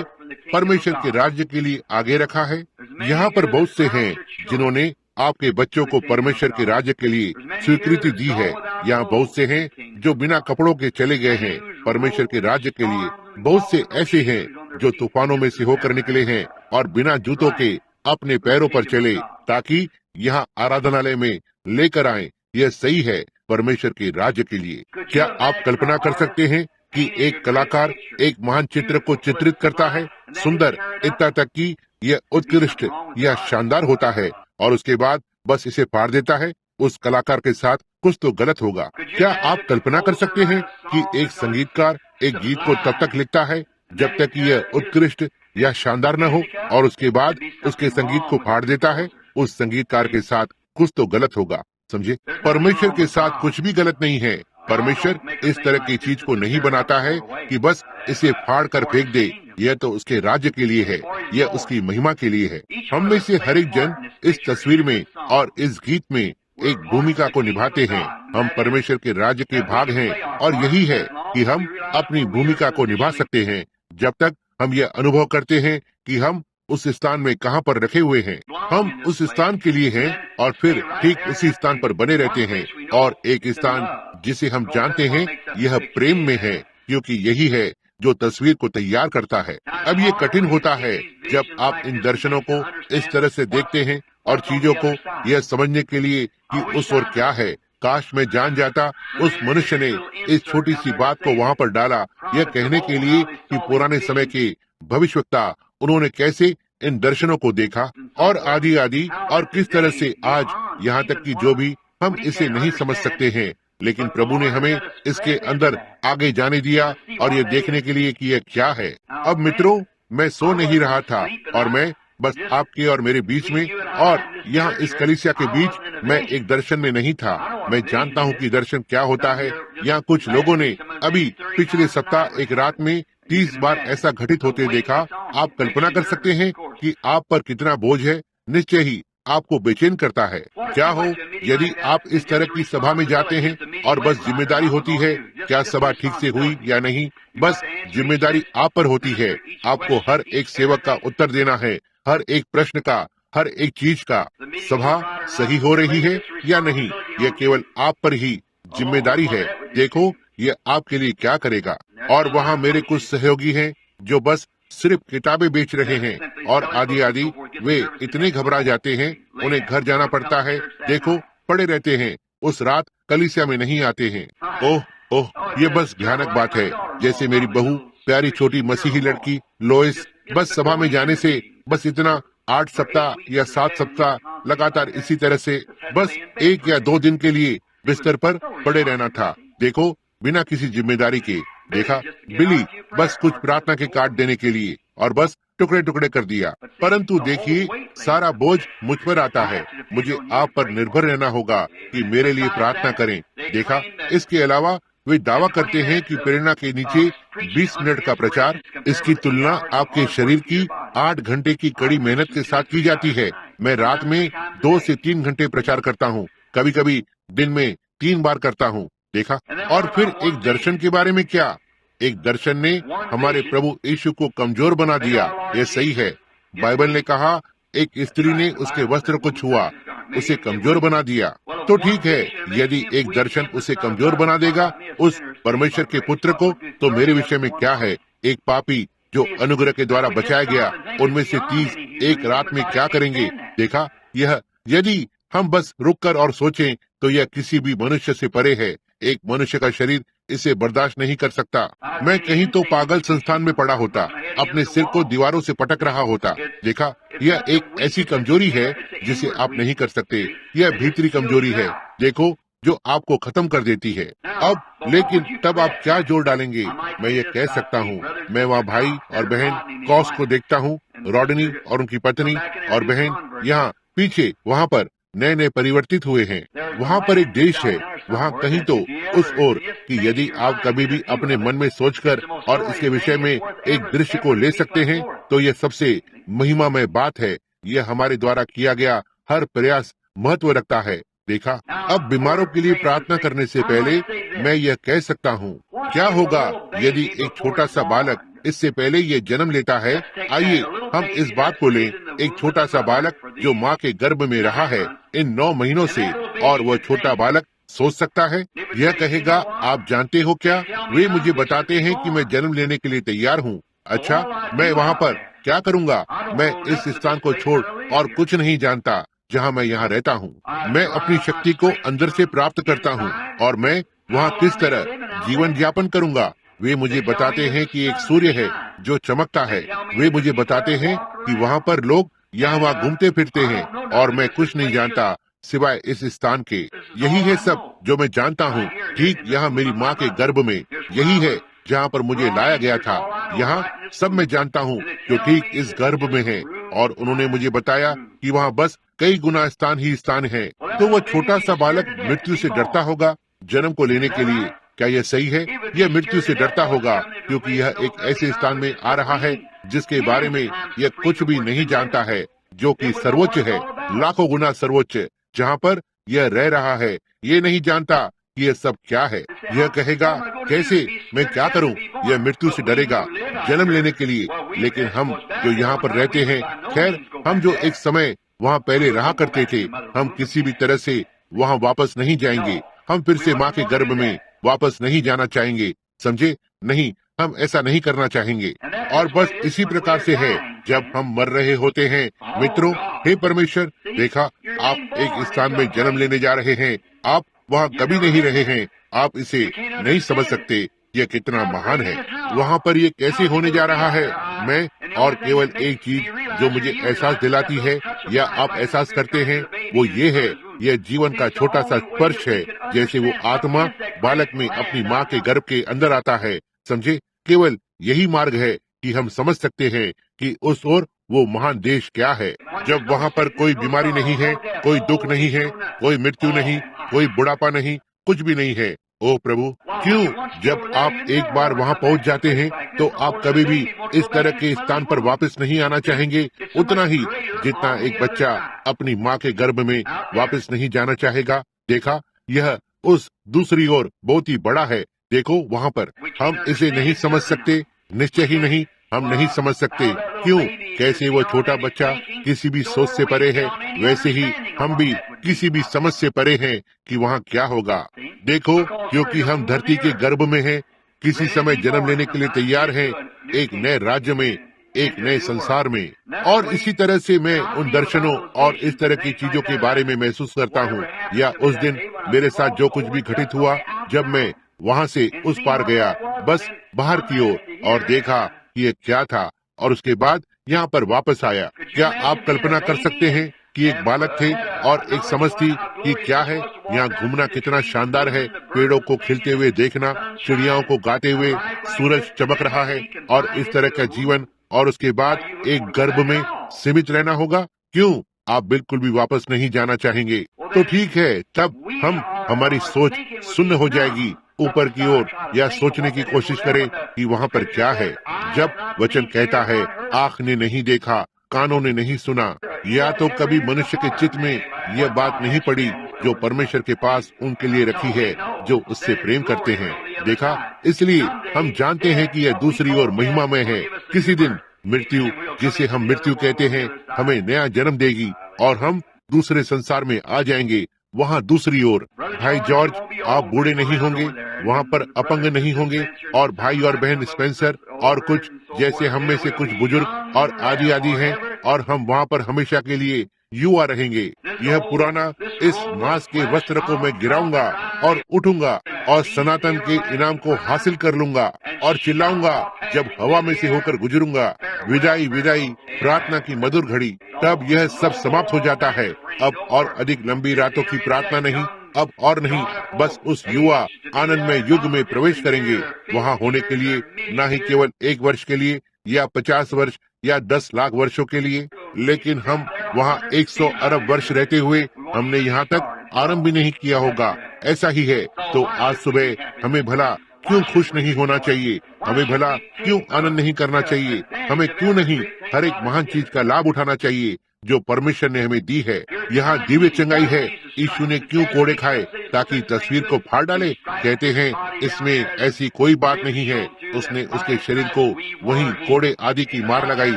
Speaker 1: परमेश्वर के राज्य के लिए आगे रखा है? यहाँ पर बहुत से हैं जिन्होंने आपके बच्चों को परमेश्वर के राज्य के लिए स्वीकृति दी है। यहाँ बहुत से हैं जो बिना कपड़ों के चले गए हैं परमेश्वर के राज्य के लिए। बहुत से ऐसे हैं जो तूफानों में से होकर निकले हैं और बिना जूतों के अपने पैरों पर चले ताकि यहाँ आराधनालय में लेकर आए। यह सही है, परमेश्वर के राज्य के लिए। क्या आप कल्पना कर सकते हैं कि एक कलाकार एक महान चित्र को चित्रित करता है, सुंदर इतना तक कि यह उत्कृष्ट या शानदार होता है, और उसके बाद बस इसे फाड़ देता है? उस कलाकार के साथ कुछ तो गलत होगा। क्या आप कल्पना कर सकते हैं कि एक संगीतकार एक गीत को तब तक लिखता है जब तक कि यह उत्कृष्ट या शानदार न हो, और उसके बाद उसके संगीत को फाड़ देता है? उस संगीतकार के साथ कुछ तो गलत होगा। समझे, परमेश्वर के साथ कुछ भी गलत नहीं है। परमेश्वर इस तरह की चीज को नहीं बनाता है कि बस इसे फाड़ कर फेंक दे। यह तो उसके राज्य के लिए है, यह उसकी महिमा के लिए है। हम में से हर एक जन इस तस्वीर में और इस गीत में एक भूमिका को निभाते हैं। हम परमेश्वर के राज्य के भाग हैं, और यही है कि हम अपनी भूमिका को निभा सकते हैं जब तक हम यह अनुभव करते हैं कि हम उस स्थान में कहाँ पर रखे हुए हैं। हम उस स्थान के लिए हैं और फिर ठीक उसी स्थान पर बने रहते हैं। और एक स्थान जिसे हम जानते हैं यह प्रेम में है, क्योंकि यही है जो तस्वीर को तैयार करता है। अब ये कठिन होता है जब आप इन दर्शनों को इस तरह से देखते हैं और चीजों को यह समझने के लिए कि उस ओर क्या है। काश मैं जान जाता उस मनुष्य ने इस छोटी सी बात को वहाँ पर डाला, यह कहने के लिए कि पुराने समय के भविष्यवक्ता उन्होंने कैसे इन दर्शनों को देखा और आदि आदि, और किस तरह से आज यहाँ तक कि जो भी हम इसे नहीं समझ सकते हैं, लेकिन प्रभु ने हमें इसके अंदर आगे जाने दिया और ये देखने के लिए कि यह क्या है। अब मित्रों, मैं सो नहीं रहा था और मैं बस आपके और मेरे बीच में और यहाँ इस कलीसिया के बीच मैं एक दर्शन में नहीं था। मैं जानता हूँ कि दर्शन क्या होता है। यहाँ कुछ लोगों ने अभी पिछले सप्ताह एक रात में 30 बार ऐसा घटित होते देखा। आप कल्पना कर सकते हैं कि आप पर कितना बोझ है। निश्चय ही आपको बेचैन करता है। क्या हो यदि आप इस तरह की सभा में जाते हैं और बस जिम्मेदारी होती है क्या सभा ठीक से हुई या नहीं, बस जिम्मेदारी आप पर होती है। आपको हर एक सेवक का उत्तर देना है, हर एक प्रश्न का, हर एक चीज का। सभा सही हो रही है या नहीं, यह केवल आप पर ही जिम्मेदारी है। देखो यह आपके लिए क्या करेगा। और वहाँ मेरे कुछ सहयोगी हैं जो बस सिर्फ किताबें बेच रहे हैं और आदि आदि। वे इतने घबरा जाते हैं, उन्हें घर जाना पड़ता है। देखो पड़े रहते हैं, उस रात कलीसिया में नहीं आते हैं। ओह ओह, ये बस भयानक बात है। जैसे मेरी बहू, प्यारी छोटी मसीही लड़की लोइस, बस सभा में जाने से बस इतना 8 सप्ताह या 7 सप्ताह लगातार इसी तरह से बस 1 या 2 दिन के लिए बिस्तर पर पड़े रहना था। देखो, बिना किसी जिम्मेदारी के। देखा, बिली बस कुछ प्रार्थना के कार्ड देने के लिए और बस टुकड़े टुकड़े कर दिया। परंतु देखिए, सारा बोझ मुझ पर आता है। मुझे आप पर निर्भर रहना होगा कि मेरे लिए प्रार्थना करें। देखा, इसके अलावा वे दावा करते हैं कि प्रेरणा के नीचे 20 मिनट का प्रचार, इसकी तुलना आपके शरीर की 8 घंटे की कड़ी मेहनत के साथ की जाती है। मैं रात में 2 से 3 घंटे प्रचार करता हूँ, कभी कभी दिन में 3 बार करता हूँ। देखा, और फिर एक दर्शन के बारे में क्या? एक दर्शन ने हमारे प्रभु यीशु को कमजोर बना दिया। यह सही है। बाइबल ने कहा, एक स्त्री ने उसके वस्त्र को छुआ, उसे कमजोर बना दिया। तो ठीक है, यदि एक दर्शन उसे कमजोर बना देगा, उस परमेश्वर के पुत्र को, तो मेरे विषय में क्या है? एक पापी जो अनुग्रह के द्वारा बचाया गया, उनमें से 30 एक रात में क्या करेंगे? देखा, यह यदि हम बस रुककर और सोचें तो यह किसी भी मनुष्य से परे है। एक मनुष्य का शरीर इसे बर्दाश्त नहीं कर सकता। मैं कहीं तो पागल संस्थान में पड़ा होता, अपने सिर को दीवारों से पटक रहा होता। देखा, यह एक ऐसी कमजोरी है जिसे आप नहीं कर सकते। यह भीतरी कमजोरी है, देखो, जो आपको खत्म कर देती है। अब लेकिन तब आप क्या जोर डालेंगे? मैं ये कह सकता हूँ, मैं वहाँ भाई और बहन कॉस को देखता हूँ, रॉडनी और उनकी पत्नी और बहन यहाँ पीछे वहाँ पर नए नए परिवर्तित हुए हैं। वहाँ पर एक देश है, वहाँ कहीं तो उस ओर कि यदि आप कभी भी अपने मन में सोचकर और इसके विषय में एक दृश्य को ले सकते हैं, तो यह सबसे महिमामय बात है। यह हमारे द्वारा किया गया हर प्रयास महत्व रखता है। देखा, अब बीमारों के लिए प्रार्थना करने से पहले मैं यह कह सकता हूँ, क्या होगा यदि एक छोटा सा बालक इससे पहले ये जन्म लेता है? आइए हम इस बात को लें, एक छोटा सा बालक जो माँ के गर्भ में रहा है इन 9 महीनों से, और वह छोटा बालक सोच सकता है, यह कहेगा, आप जानते हो क्या, वे मुझे बताते हैं कि मैं जन्म लेने के लिए तैयार हूँ। अच्छा, मैं वहाँ पर क्या करूँगा? मैं इस स्थान को छोड़ और कुछ नहीं जानता जहाँ मैं यहाँ रहता हूँ। मैं अपनी शक्ति को अंदर से प्राप्त करता हूँ और मैं वहाँ किस तरह जीवन यापन करूँगा। वे मुझे बताते हैं कि एक सूर्य है जो चमकता है। वे मुझे बताते हैं कि वहाँ पर लोग यहाँ वहाँ घूमते फिरते हैं और मैं कुछ नहीं जानता सिवाय इस स्थान के। यही है सब जो मैं जानता हूँ। ठीक यहाँ मेरी माँ के गर्भ में यही है जहाँ पर मुझे लाया गया था। यहाँ सब मैं जानता हूँ जो ठीक इस गर्भ में है, और उन्होंने मुझे बताया कि वहाँ बस कई गुना स्थान ही स्थान है। तो वह छोटा सा बालक मृत्यु से डरता होगा जन्म को लेने के लिए। क्या यह सही है? यह मृत्यु से डरता होगा क्योंकि यह एक ऐसे स्थान में आ रहा है जिसके बारे में यह कुछ भी नहीं जानता है, जो कि सर्वोच्च है, लाखों गुना सर्वोच्च, जहाँ पर यह रह रहा है। ये नहीं जानता कि यह सब क्या है। यह कहेगा, कैसे, मैं क्या करूं? यह मृत्यु से डरेगा जन्म लेने के लिए। लेकिन हम जो यहाँ पर रहते हैं, खैर, हम जो एक समय वहाँ पहले रहा करते थे, हम किसी भी तरह से वहाँ वापस नहीं जाएंगे। हम फिर से माँ के गर्भ में वापस नहीं जाना चाहेंगे, समझे? नहीं, हम ऐसा नहीं करना चाहेंगे। और बस इसी प्रकार से है जब हम मर रहे होते हैं। मित्रों, हे परमेश्वर, देखा, आप एक स्थान में जन्म लेने जा रहे हैं। आप वहाँ कभी नहीं रहे हैं। आप इसे नहीं समझ सकते, यह कितना महान है। वहाँ पर ये कैसे होने जा रहा है। मैं और केवल एक चीज जो मुझे एहसास दिलाती है या आप एहसास करते हैं, वो ये है, यह जीवन का छोटा सा स्पर्श है। जैसे वो आत्मा बालक में अपनी माँ के गर्भ के अंदर आता है, समझे? केवल यही मार्ग है कि हम समझ सकते हैं कि उस ओर वो महान देश क्या है, जब वहाँ पर कोई बीमारी नहीं है, कोई दुख नहीं है, कोई मृत्यु नहीं, कोई बुढ़ापा नहीं, कुछ भी नहीं है। ओ प्रभु, क्यों जब आप एक बार वहाँ पहुँच जाते हैं तो आप कभी भी इस तरह के स्थान पर वापस नहीं आना चाहेंगे, उतना ही जितना एक बच्चा अपनी माँ के गर्भ में वापस नहीं जाना चाहेगा। देखा, यह उस दूसरी ओर बहुत ही बड़ा है। देखो, वहाँ पर हम इसे नहीं समझ सकते, निश्चय ही नहीं, हम नहीं समझ सकते। क्यों? कैसे वो छोटा बच्चा किसी भी सोच से परे है, वैसे ही हम भी किसी भी समझ से परे हैं कि वहाँ क्या होगा। देखो, क्योंकि हम धरती के गर्भ में हैं, किसी समय जन्म लेने के लिए तैयार हैं, एक नए राज्य में, एक नए संसार में। और इसी तरह से मैं उन दर्शनों और इस तरह की चीजों के बारे में महसूस करता हूँ, या उस दिन मेरे साथ जो कुछ भी घटित हुआ जब मैं वहाँ से उस पार गया, बस बाहर की ओर, और देखा कि ये क्या था, और उसके बाद यहाँ पर वापस आया। क्या आप कल्पना कर सकते हैं कि एक बालक थे और एक समझ थी कि क्या है यहाँ घूमना कितना शानदार है, पेड़ों को खिलते हुए देखना, चिड़ियाओं को गाते हुए, सूरज चमक रहा है और इस तरह का जीवन, और उसके बाद एक गर्भ में सीमित रहना होगा। क्यों आप बिल्कुल भी वापस नहीं जाना चाहेंगे? तो ठीक है, तब हमारी सोच शून्य हो जाएगी ऊपर की ओर, या सोचने की कोशिश करें कि वहाँ पर क्या है। जब वचन कहता है आँख ने नहीं देखा, कानों ने नहीं सुना, या तो कभी मनुष्य के चित्त में यह बात नहीं पड़ी जो परमेश्वर के पास उनके लिए रखी है जो उससे प्रेम करते हैं। देखा, इसलिए हम जानते हैं कि यह दूसरी ओर महिमा में है। किसी दिन मृत्यु, जिसे हम मृत्यु कहते हैं, हमें नया जन्म देगी और हम दूसरे संसार में आ जाएंगे। वहाँ दूसरी ओर भाई जॉर्ज, आप बूढ़े नहीं होंगे, वहाँ पर अपंग नहीं होंगे, और भाई और बहन स्पेंसर और कुछ जैसे हम में से कुछ बुजुर्ग और आदि आदि हैं, और हम वहाँ पर हमेशा के लिए युवा रहेंगे। यह पुराना इस मांस के वस्त्र को मैं गिराऊंगा और उठूंगा और सनातन के इनाम को हासिल कर लूंगा और चिल्लाऊंगा जब हवा में से होकर गुजरूंगा, विदाई विदाई, प्रार्थना की मधुर घड़ी। तब यह सब समाप्त हो जाता है। अब और अधिक लंबी रातों की प्रार्थना नहीं, अब और नहीं, बस उस युवा आनंदमय युग में प्रवेश करेंगे। वहाँ होने के लिए न ही केवल 1 वर्ष के लिए या 50 वर्ष या 10 लाख वर्षों के लिए, लेकिन हम वहाँ 100 अरब वर्ष रहते हुए हमने यहाँ तक आरंभ भी नहीं किया होगा। ऐसा ही है। तो आज सुबह हमें भला क्यों खुश नहीं होना चाहिए? हमें भला क्यों आनंद नहीं करना चाहिए? हमें क्यों नहीं हर एक महान चीज का लाभ उठाना चाहिए जो परमेश्वर ने हमें दी है? यहाँ दिव्य चंगाई है। यीशु ने क्यों कोड़े खाए? ताकि तस्वीर को फाड़ डाले? कहते हैं इसमें ऐसी कोई बात नहीं है। उसने उसके शरीर को वहीं कोड़े आदि की मार लगाई।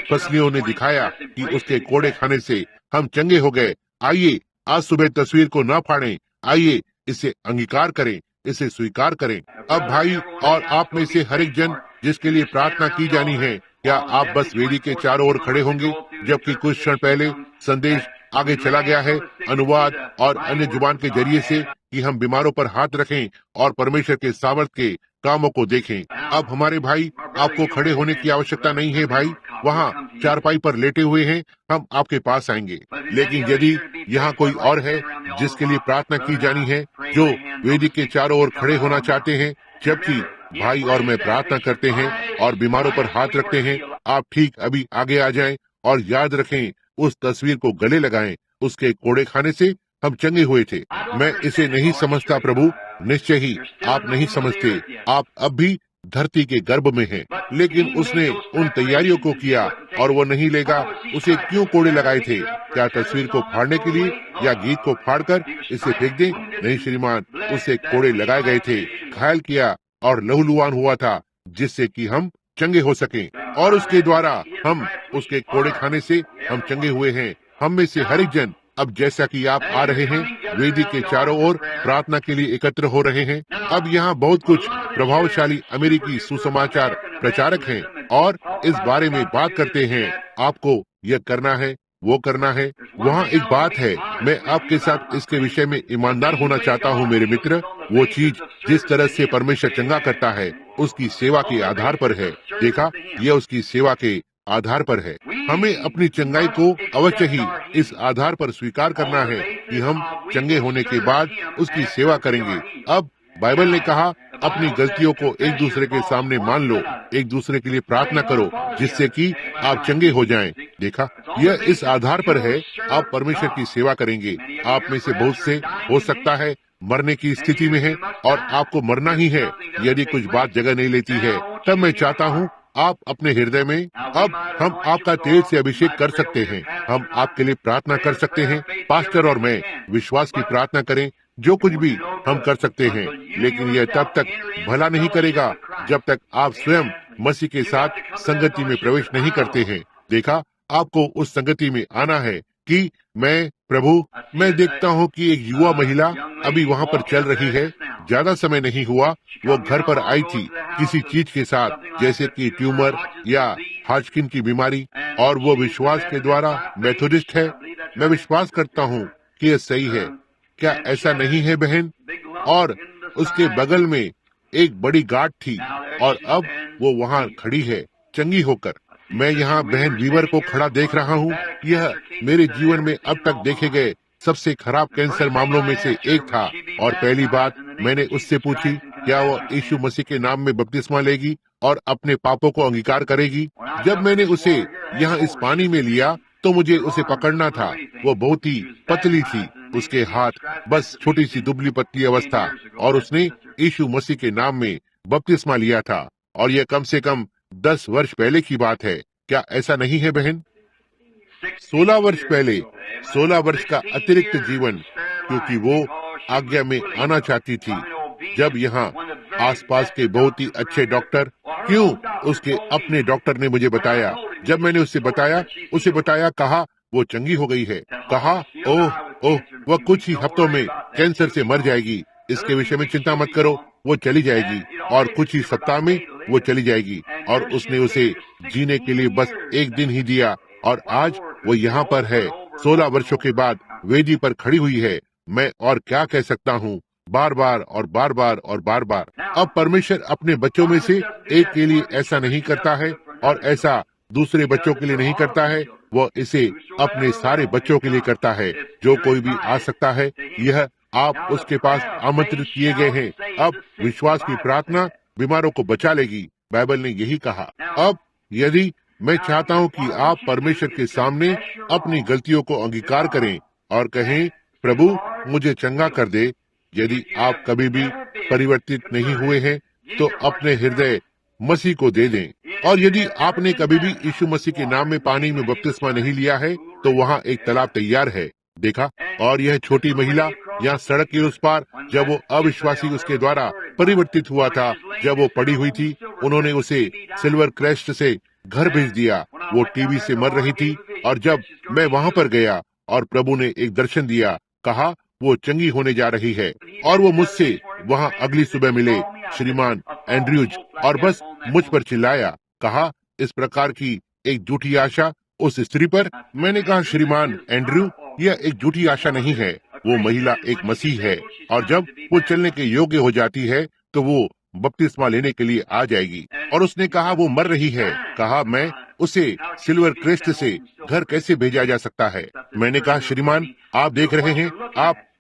Speaker 1: फसलियों ने दिखाया कि उसके कोड़े खाने से हम चंगे हो गए। आइए आज सुबह तस्वीर को न फाड़ें, आइए इसे अंगीकार करें, इसे स्वीकार करें। अब भाई और आप में से हर एक जन जिसके लिए प्रार्थना की जानी है, क्या आप बस वेदी के चारों ओर खड़े होंगे? जबकि कुछ क्षण पहले संदेश आगे चला गया है अनुवाद और अन्य जुबान के जरिए से कि हम बीमारों पर हाथ रखें और परमेश्वर के सामर्थ के कामों को देखें। अब हमारे भाई, आपको खड़े होने की आवश्यकता नहीं है भाई, वहाँ चारपाई पर लेटे हुए हैं, हम आपके पास आएंगे। लेकिन यदि यहाँ कोई और है जिसके लिए प्रार्थना की जानी है, जो वेदी के चारों ओर खड़े होना चाहते हैं जबकि भाई और मैं प्रार्थना करते हैं और बीमारों पर हाथ रखते हैं, आप ठीक अभी आगे आ जाएं और याद रखें, उस तस्वीर को गले लगाएं। उसके कोड़े खाने से हम चंगे हुए थे। मैं इसे नहीं समझता प्रभु, निश्चय ही आप नहीं समझते। आप अब भी धरती के गर्भ में हैं, लेकिन उसने उन तैयारियों को किया और वो नहीं लेगा। उसे क्यों कोड़े लगाए थे? क्या तस्वीर को फाड़ने के लिए या गीत को फाड़कर इसे फेंक दें? नहीं श्रीमान, उसे कोड़े लगाए गए थे, घायल किया और लहूलुहान हुआ था, जिससे कि हम चंगे हो सकें, और उसके द्वारा हम उसके कोड़े खाने से हम चंगे हुए हैं। हम में से हर एक जन अब जैसा कि आप आ रहे हैं, वेदी के चारों ओर प्रार्थना के लिए एकत्र हो रहे हैं। अब यहाँ बहुत कुछ प्रभावशाली अमेरिकी सुसमाचार प्रचारक हैं और इस बारे में बात करते हैं, आपको यह करना है, वो करना है। वहाँ एक बात है, मैं आपके साथ इसके विषय में ईमानदार होना चाहता हूँ मेरे मित्र। वो चीज जिस तरह से परमेश्वर चंगा करता है, उसकी सेवा के आधार पर है। देखा, यह उसकी सेवा के आधार पर है। हमें अपनी चंगाई को अवश्य ही इस आधार पर स्वीकार करना है कि हम चंगे होने के बाद उसकी सेवा करेंगे। अब बाइबल ने कहा, अपनी गलतियों को एक दूसरे के सामने मान लो, एक दूसरे के लिए प्रार्थना करो जिससे कि आप चंगे हो जाएं। देखा, यह इस आधार पर है, आप परमेश्वर की सेवा करेंगे। आप में से बहुत से हो सकता है मरने की स्थिति में है और आपको मरना ही है। यदि कुछ बात जगह नहीं लेती है, तब मैं चाहता हूँ आप अपने हृदय में, अब हम आपका तेल से अभिषेक कर सकते हैं, हम आपके लिए प्रार्थना कर सकते हैं। पास्टर और मैं विश्वास की प्रार्थना करें, जो कुछ भी हम कर सकते हैं, लेकिन यह तब तक भला नहीं करेगा जब तक आप स्वयं मसीह के साथ संगति में प्रवेश नहीं करते हैं। देखा, आपको उस संगति में आना है कि मैं देखता हूँ कि एक युवा महिला अभी वहाँ पर चल रही है। ज्यादा समय नहीं हुआ, वो घर पर आई थी किसी चीज के साथ, जैसे कि ट्यूमर या हाजकिन की बीमारी, और वो विश्वास के द्वारा मेथोडिस्ट है। मैं विश्वास करता हूँ कि यह सही है। क्या ऐसा नहीं है बहन? और उसके बगल में एक बड़ी गांठ थी और अब वो वहाँ खड़ी है चंगी होकर। मैं यहाँ बहन वीवर को खड़ा देख रहा हूँ। यह मेरे जीवन में अब तक देखे गए सबसे खराब कैंसर मामलों में से एक था। और पहली बात मैंने उससे पूछी, क्या वो यीशु मसीह के नाम में बपतिस्मा लेगी और अपने पापों को अंगीकार करेगी। जब मैंने उसे यहाँ इस पानी में लिया तो मुझे उसे पकड़ना था। वो बहुत ही पतली थी, उसके हाथ बस छोटी सी दुबली पतली अवस्था, और उसने यीशु मसीह के नाम में बपतिस्मा लिया था। और यह कम से कम 10 वर्ष पहले की बात है। क्या ऐसा नहीं है बहन? 16 वर्ष पहले, 16 वर्ष का अतिरिक्त जीवन, क्योंकि वो आज्ञा में आना चाहती थी। जब यहाँ आसपास के बहुत ही अच्छे डॉक्टर, क्यों उसके अपने डॉक्टर ने मुझे बताया, जब मैंने उसे बताया, कहा वो चंगी हो गई है। कहा ओह ओह, वह कुछ ही हफ्तों में कैंसर से मर जाएगी, इसके विषय में चिंता मत करो, वो चली जाएगी और कुछ ही सप्ताह में वो चली जाएगी। और उसने उसे जीने के लिए बस एक दिन ही दिया और आज वो यहाँ पर है, 16 वर्षों के बाद वेदी पर खड़ी हुई है। मैं और क्या कह सकता हूँ, बार बार और बार बार और बार बार। अब परमेश्वर अपने बच्चों में से एक के लिए ऐसा नहीं करता है और ऐसा दूसरे बच्चों के लिए नहीं करता है, वो इसे अपने सारे बच्चों के लिए करता है। जो कोई भी आ सकता है, यह आप उसके पास आमंत्रित किए गए हैं। अब विश्वास की प्रार्थना बीमारों को बचा लेगी, बाइबल ने यही कहा। अब यदि मैं चाहता हूँ कि आप परमेश्वर के सामने अपनी गलतियों को अंगीकार करें और कहें, प्रभु मुझे चंगा कर दे। यदि आप कभी भी परिवर्तित नहीं हुए हैं तो अपने हृदय मसीह को दे दें। और यदि आपने कभी भी यीशु मसीह के नाम में पानी में बपतिस्मा नहीं लिया है तो वहाँ एक तालाब तैयार है, देखा। और यह छोटी महिला यहाँ सड़क के उस पार, जब वो अविश्वासी उसके द्वारा परिवर्तित हुआ था, जब वो पड़ी हुई थी, उन्होंने उसे सिल्वर क्रेस्ट से घर भेज दिया। वो टीबी से मर रही थी और जब मैं वहाँ पर गया और प्रभु ने एक दर्शन दिया, कहा वो चंगी होने जा रही है। और वो मुझसे वहाँ अगली सुबह मिले, श्रीमान एंड्रयूज, और बस मुझ पर चिल्लाया, कहा इस प्रकार की एक झूठी आशा उस स्त्री पर। मैंने कहा, श्रीमान एंड्रयू, यह एक झूठी आशा नहीं है, वो महिला एक मसीह है और जब वो चलने के योग्य हो जाती है तो वो बपतिस्मा लेने के लिए आ जाएगी। और उसने कहा वो मर रही है। कहा मैं उसे सिल्वर क्रेस्ट से घर कैसे भेजा जा सकता है। मैंने कहा, श्रीमान आप देख रहे हैं,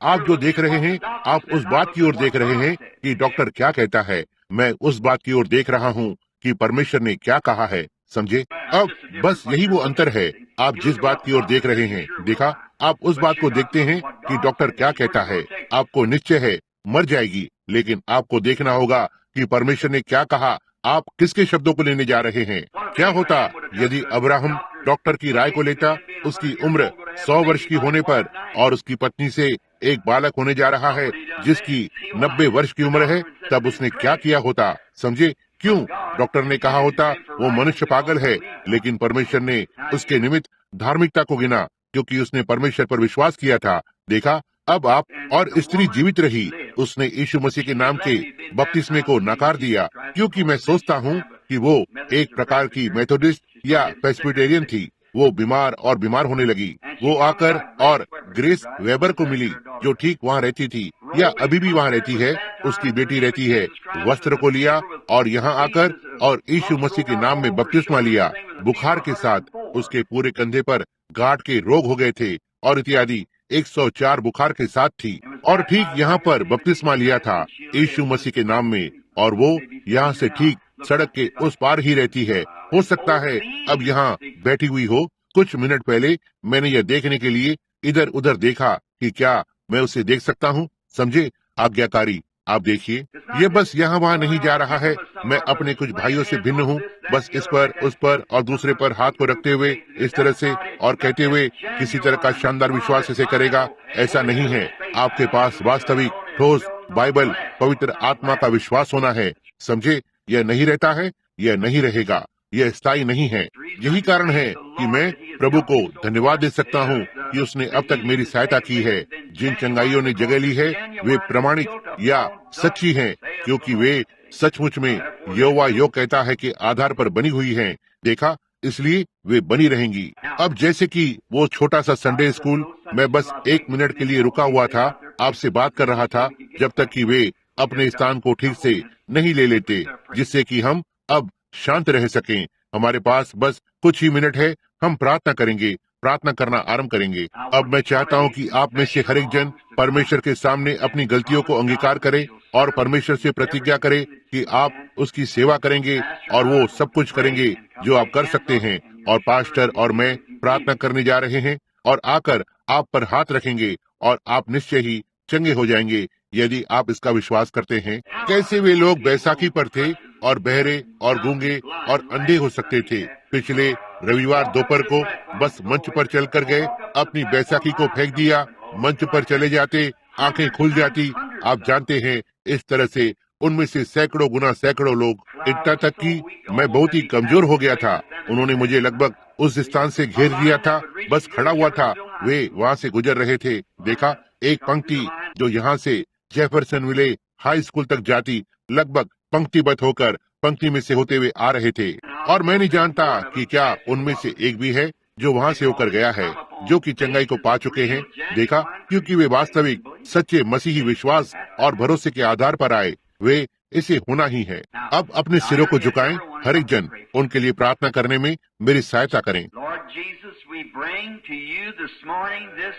Speaker 1: आप जो देख रहे हैं, आप उस बात की ओर देख रहे हैं कि डॉक्टर क्या कहता है। मैं उस बात की ओर देख रहा हूँ कि परमेश्वर ने क्या कहा है, समझे। अब बस यही वो अंतर है, आप जिस बात की ओर देख रहे हैं, देखा, आप उस बात को देखते हैं कि डॉक्टर क्या कहता है। आपको निश्चय है मर जाएगी, लेकिन आपको देखना होगा कि परमेश्वर ने क्या कहा, आप किसके शब्दों को लेने जा रहे हैं। क्या होता यदि अब्राहम डॉक्टर की राय को लेता, उसकी उम्र 100 वर्ष की होने पर, और उसकी पत्नी से एक बालक होने जा रहा है जिसकी 90 वर्ष की उम्र है, तब उसने क्या किया होता, समझे। क्यों? डॉक्टर ने कहा होता वो मनुष्य पागल है, लेकिन परमेश्वर ने उसके निमित्त धार्मिकता को गिना क्योंकि उसने परमेश्वर पर विश्वास किया था। देखा, अब आप और स्त्री जीवित रही, उसने यीशु मसीह के नाम के बपतिस्मे को नकार दिया, क्योंकि मैं सोचता हूँ कि वो एक प्रकार की मेथोडिस्ट या प्रेस्बिटेरियन थी। वो बीमार और बीमार होने लगी। वो आकर और ग्रेस वेबर को मिली जो ठीक वहाँ रहती थी या अभी भी वहाँ रहती है, उसकी बेटी रहती है। वस्त्र को लिया और यहाँ आकर और यीशु मसीह के नाम में बपतिस्मा लिया। बुखार के साथ उसके पूरे कंधे पर गांठ के रोग हो गए थे और इत्यादि। 104 बुखार के साथ थी और ठीक यहाँ पर बपतिस्मा लिया था यीशु मसीह के नाम में, और वो यहाँ से ठीक सड़क के उस पार ही रहती है। हो सकता है अब यहाँ बैठी हुई हो। कुछ मिनट पहले मैंने यह देखने के लिए इधर उधर देखा कि क्या मैं उसे देख सकता हूँ, समझे। आज्ञाकारी, आप देखिए, ये बस यहाँ वहाँ नहीं जा रहा है। मैं अपने कुछ भाइयों से भिन्न हूँ, बस इस पर उस पर और दूसरे पर हाथ को रखते हुए इस तरह से और कहते हुए किसी तरह का शानदार विश्वास इसे करेगा, ऐसा नहीं है। आपके पास वास्तविक ठोस बाइबल पवित्र आत्मा का विश्वास होना है, समझे। यह नहीं रहता है, यह नहीं रहेगा, यह स्थायी नहीं है। यही कारण है कि मैं प्रभु को धन्यवाद दे सकता हूँ कि उसने अब तक मेरी सहायता की है। जिन चंगाइयों ने जगह ली है वे प्रामाणिक या सच्ची हैं, क्योंकि वे सचमुच में यहोवा यो कहता है के आधार पर बनी हुई हैं। देखा, इसलिए वे बनी रहेंगी। अब जैसे कि वो छोटा सा संडे स्कूल, मैं बस 1 मिनट के लिए रुका हुआ था, आपसे बात कर रहा था जब तक कि वे अपने स्थान को ठीक से नहीं ले लेते, जिससे कि हम अब शांत रह सकें। हमारे पास बस कुछ ही मिनट है, हम प्रार्थना करेंगे, प्रार्थना करना आरंभ करेंगे। अब मैं चाहता हूं कि आप में से हर एक जन परमेश्वर के सामने अपनी गलतियों को अंगीकार करे और परमेश्वर से प्रतिज्ञा करे कि आप उसकी सेवा करेंगे और वो सब कुछ करेंगे जो आप कर सकते हैं। और पास्टर और मैं प्रार्थना करने जा रहे हैं और आकर आप पर हाथ रखेंगे और आप निश्चय ही चंगे हो जाएंगे यदि आप इसका विश्वास करते हैं। कैसे वे लोग बैसाखी पर थे और बहरे और गूंगे और अंधे हो सकते थे। पिछले रविवार दोपहर को बस मंच पर चलकर गए, अपनी बैसाखी को फेंक दिया, मंच पर चले जाते, आंखें खुल जाती। आप जानते हैं, इस तरह से उनमें से सैकड़ों गुना सैकड़ों लोग, इतना तक कि मैं बहुत ही कमजोर हो गया था। उन्होंने मुझे लगभग उस स्थान से घेर लिया था, बस खड़ा हुआ था। वे वहाँ से गुजर रहे थे। देखा, एक पंक्ति जो यहाँ से जेफरसनविले हाई स्कूल तक जाती, लगभग पंक्तिबद्ध होकर पंक्ति में से होते हुए आ रहे थे। और मैं नहीं जानता कि क्या उनमें से एक भी है जो वहाँ से होकर गया है, जो कि चंगाई को पा चुके हैं। देखा, क्योंकि वे वास्तविक सच्चे मसीही विश्वास और भरोसे के आधार पर आए। वे इसे होना ही है। अब अपने सिरों को झुकाएं, हर एक जन उनके लिए प्रार्थना करने में मेरी सहायता करें।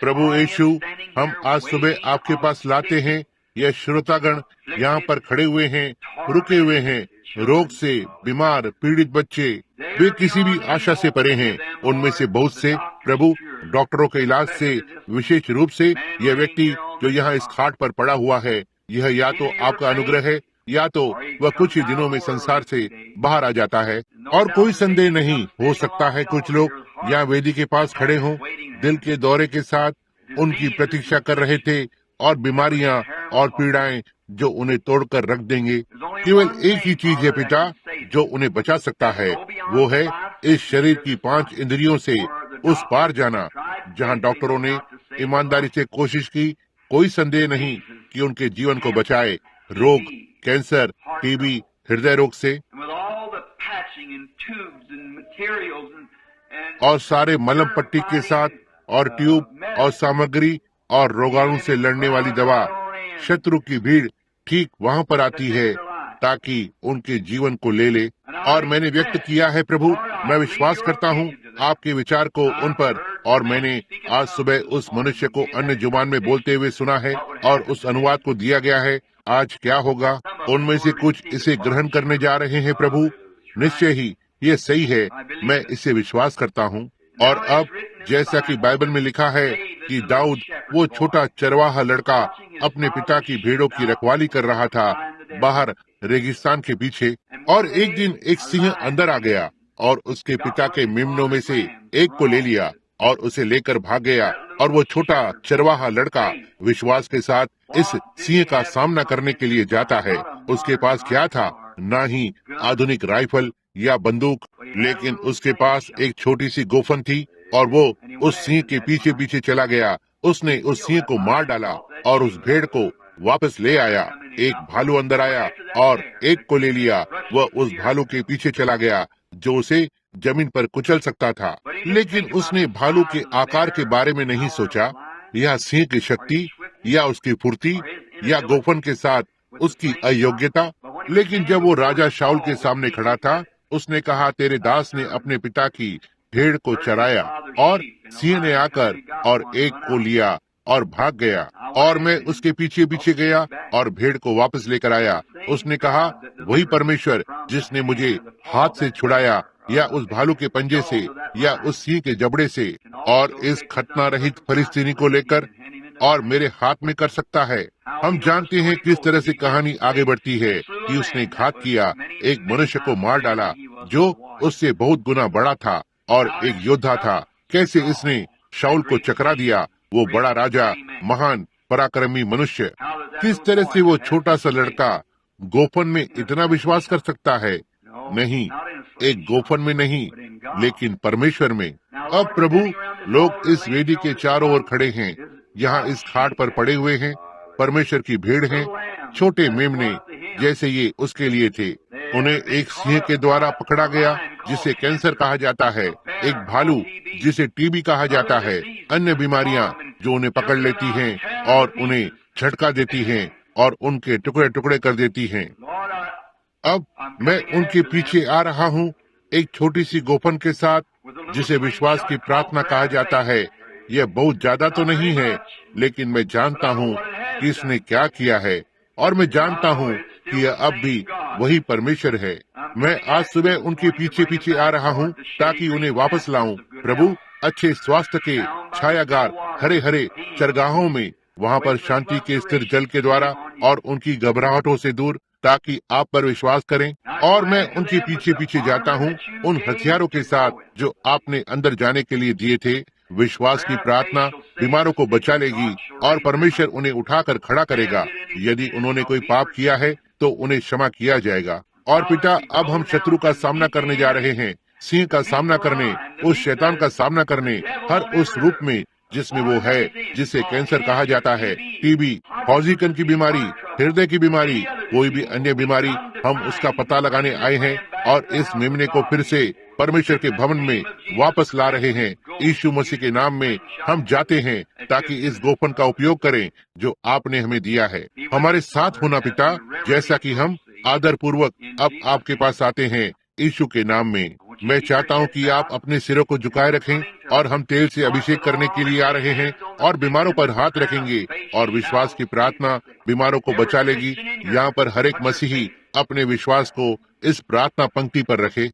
Speaker 1: प्रभु यीशु, हम आज सुबह आपके पास लाते हैं यह श्रोतागण यहाँ पर खड़े हुए हैं, रुके हुए हैं, रोग से बीमार पीड़ित बच्चे, वे किसी भी आशा से परे हैं। उनमें से बहुत से प्रभु डॉक्टरों के इलाज से, विशेष रूप से यह व्यक्ति जो यहाँ इस खाट पर पड़ा हुआ है, यह या तो आपका अनुग्रह है या तो वह कुछ ही दिनों में संसार से बाहर आ जाता है। और कोई संदेह नहीं, हो सकता है कुछ लोग यहाँ वेदी के पास खड़े हों, दिल के दौरे के साथ उनकी प्रतीक्षा कर रहे थे, और बीमारियां और पीड़ाएं जो उन्हें तोड़कर रख देंगे। केवल एक ही चीज है पिता जो उन्हें बचा सकता है, वो है इस शरीर की 5 इंद्रियों से उस पार जाना जहां डॉक्टरों ने ईमानदारी से कोशिश की। कोई संदेह नहीं कि उनके जीवन को बचाए रोग, कैंसर, टीबी, हृदय रोग से, और सारे मलम पट्टी के साथ और ट्यूब और सामग्री और रोगाणु से लड़ने वाली दवा। शत्रु की भीड़ ठीक वहाँ पर आती है ताकि उनके जीवन को ले ले। और मैंने व्यक्त किया है प्रभु, मैं विश्वास करता हूँ आपके विचार को उन पर, और मैंने आज सुबह उस मनुष्य को अन्य जुबान में बोलते हुए सुना है और उस अनुवाद को दिया गया है। आज क्या होगा, उनमें से कुछ इसे ग्रहण करने जा रहे हैं प्रभु। निश्चय ही ये सही है, मैं इसे विश्वास करता हूँ। और अब जैसा कि बाइबल में लिखा है कि दाऊद, वो छोटा चरवाहा लड़का, अपने पिता की भेड़ों की रखवाली कर रहा था बाहर रेगिस्तान के पीछे, और एक दिन एक सिंह अंदर आ गया और उसके पिता के मेमनों में से एक को ले लिया और उसे लेकर भाग गया। और वो छोटा चरवाहा लड़का विश्वास के साथ इस सिंह का सामना करने के लिए जाता है। उसके पास क्या था? ना ही आधुनिक राइफल या बंदूक, लेकिन उसके पास एक छोटी सी गोफन थी, और वो उस सिंह के पीछे पीछे चला गया। उसने उस सिंह को मार डाला और उस भेड़ को वापस ले आया। एक भालू अंदर आया और एक को ले लिया। वह उस भालू के पीछे चला गया जो उसे जमीन पर कुचल सकता था, लेकिन उसने भालू के आकार के बारे में नहीं सोचा, या सिंह की शक्ति, या उसकी फुर्ती, या गोफन के साथ उसकी अयोग्यता। लेकिन जब वो राजा शाऊल के सामने खड़ा था, उसने कहा, तेरे दास ने अपने पिता की भेड़ को चराया, और सिंह ने आकर और एक को लिया और भाग गया, और मैं उसके पीछे पीछे गया और भेड़ को वापस लेकर आया। उसने कहा, वही परमेश्वर जिसने मुझे हाथ से छुड़ाया, या उस भालू के पंजे से, या उस सिंह के जबड़े से, और इस खतना रहित फलिस्तीनी को लेकर और मेरे हाथ में कर सकता है। हम जानते हैं किस तरह से कहानी आगे बढ़ती है कि उसने घात किया, एक मनुष्य को मार डाला जो उससे बहुत गुना बड़ा था और एक योद्धा था। कैसे इसने शाऊल को चकरा दिया, वो बड़ा राजा, महान पराक्रमी मनुष्य। किस तरह से वो छोटा सा लड़का गोफन में इतना विश्वास कर सकता है? नहीं, एक गोफन में नहीं, लेकिन परमेश्वर में। अब प्रभु, लोग इस वेदी के चारों ओर खड़े हैं, यहाँ इस खाट पर पड़े हुए हैं, परमेश्वर की भीड़ हैं, छोटे मेमने जैसे ये उसके लिए थे। उन्हें एक सिंह के द्वारा पकड़ा गया जिसे कैंसर कहा जाता है, एक भालू जिसे टीबी कहा जाता है, अन्य बीमारियां जो उन्हें पकड़ लेती हैं और उन्हें झटका देती हैं और उनके टुकड़े टुकड़े कर देती हैं। अब मैं उनके पीछे आ रहा हूँ, एक छोटी सी गोफन के साथ जिसे विश्वास की प्रार्थना कहा जाता है। यह बहुत ज्यादा तो नहीं है, लेकिन मैं जानता हूँ कि इसने क्या किया है, और मैं जानता हूँ कि यह अब भी वही परमेश्वर है। मैं आज सुबह उनके पीछे पीछे आ रहा हूँ ताकि उन्हें वापस लाऊं। प्रभु, अच्छे स्वास्थ्य के छायागार हरे हरे चरगाहों में, वहाँ पर शांति के स्थिर जल के द्वारा और उनकी घबराहटों से दूर, ताकि आप पर विश्वास करें। और मैं उनके पीछे पीछे जाता हूँ उन हथियारों के साथ जो आपने अंदर जाने के लिए दिए थे। विश्वास की प्रार्थना बीमारों को बचा लेगी और परमेश्वर उन्हें उठाकर खड़ा करेगा। यदि उन्होंने कोई पाप किया है तो उन्हें क्षमा किया जाएगा। और पिता, अब हम शत्रु का सामना करने जा रहे हैं, सिंह का सामना करने, उस शैतान का सामना करने, हर उस रूप में जिसमें वो है, जिसे कैंसर कहा जाता है, टीबी, फौजीकन की बीमारी, हृदय की बीमारी, कोई भी अन्य बीमारी। हम उसका पता लगाने आए हैं और इस मेमने को फिर से परमेश्वर के भवन में वापस ला रहे हैं। यीशु मसीह के नाम में हम जाते हैं ताकि इस गोफन का उपयोग करें जो आपने हमें दिया है। हमारे साथ होना पिता, जैसा कि हम आदर पूर्वक अब आपके पास आते हैं यीशु के नाम में। मैं चाहता हूं कि आप अपने सिरों को झुकाए रखें, और हम तेल से अभिषेक करने के लिए आ रहे हैं और बीमारों पर हाथ रखेंगे, और विश्वास की प्रार्थना बीमारों को बचा लेगी। यहाँ पर हर एक मसीही अपने विश्वास को इस प्रार्थना पंक्ति पर रखे।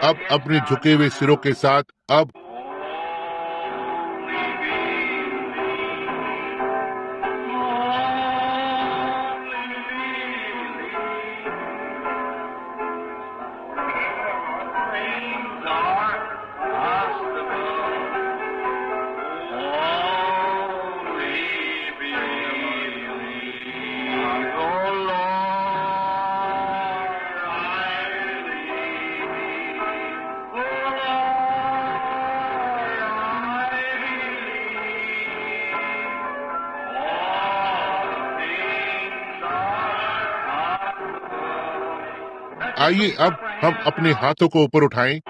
Speaker 1: अब अपने झुके हुए सिरों के साथ अब आइए अब हम अपने हाथों को ऊपर उठाएं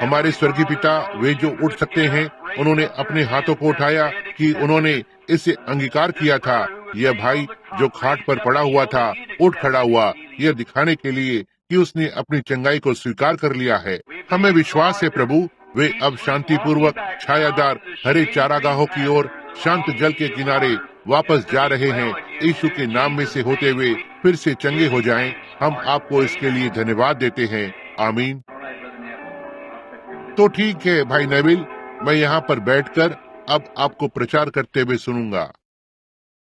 Speaker 1: हमारे स्वर्गीय पिता वे जो उठ सकते हैं, उन्होंने अपने हाथों को उठाया कि उन्होंने इसे अंगीकार किया था। यह भाई जो खाट पर पड़ा हुआ था उठ खड़ा हुआ, यह दिखाने के लिए कि उसने अपनी चंगाई को स्वीकार कर लिया है। हमें विश्वास है प्रभु, वे अब शांतिपूर्वक छायादार हरे चारागाहों की ओर शांत जल के किनारे वापस जा रहे हैं। यीशु के नाम में से होते हुए फिर से चंगे हो जाएं। हम आपको इसके लिए धन्यवाद देते हैं। आमीन। तो ठीक है भाई नेविल, मैं यहाँ पर बैठकर अब आपको प्रचार करते हुए सुनूंगा।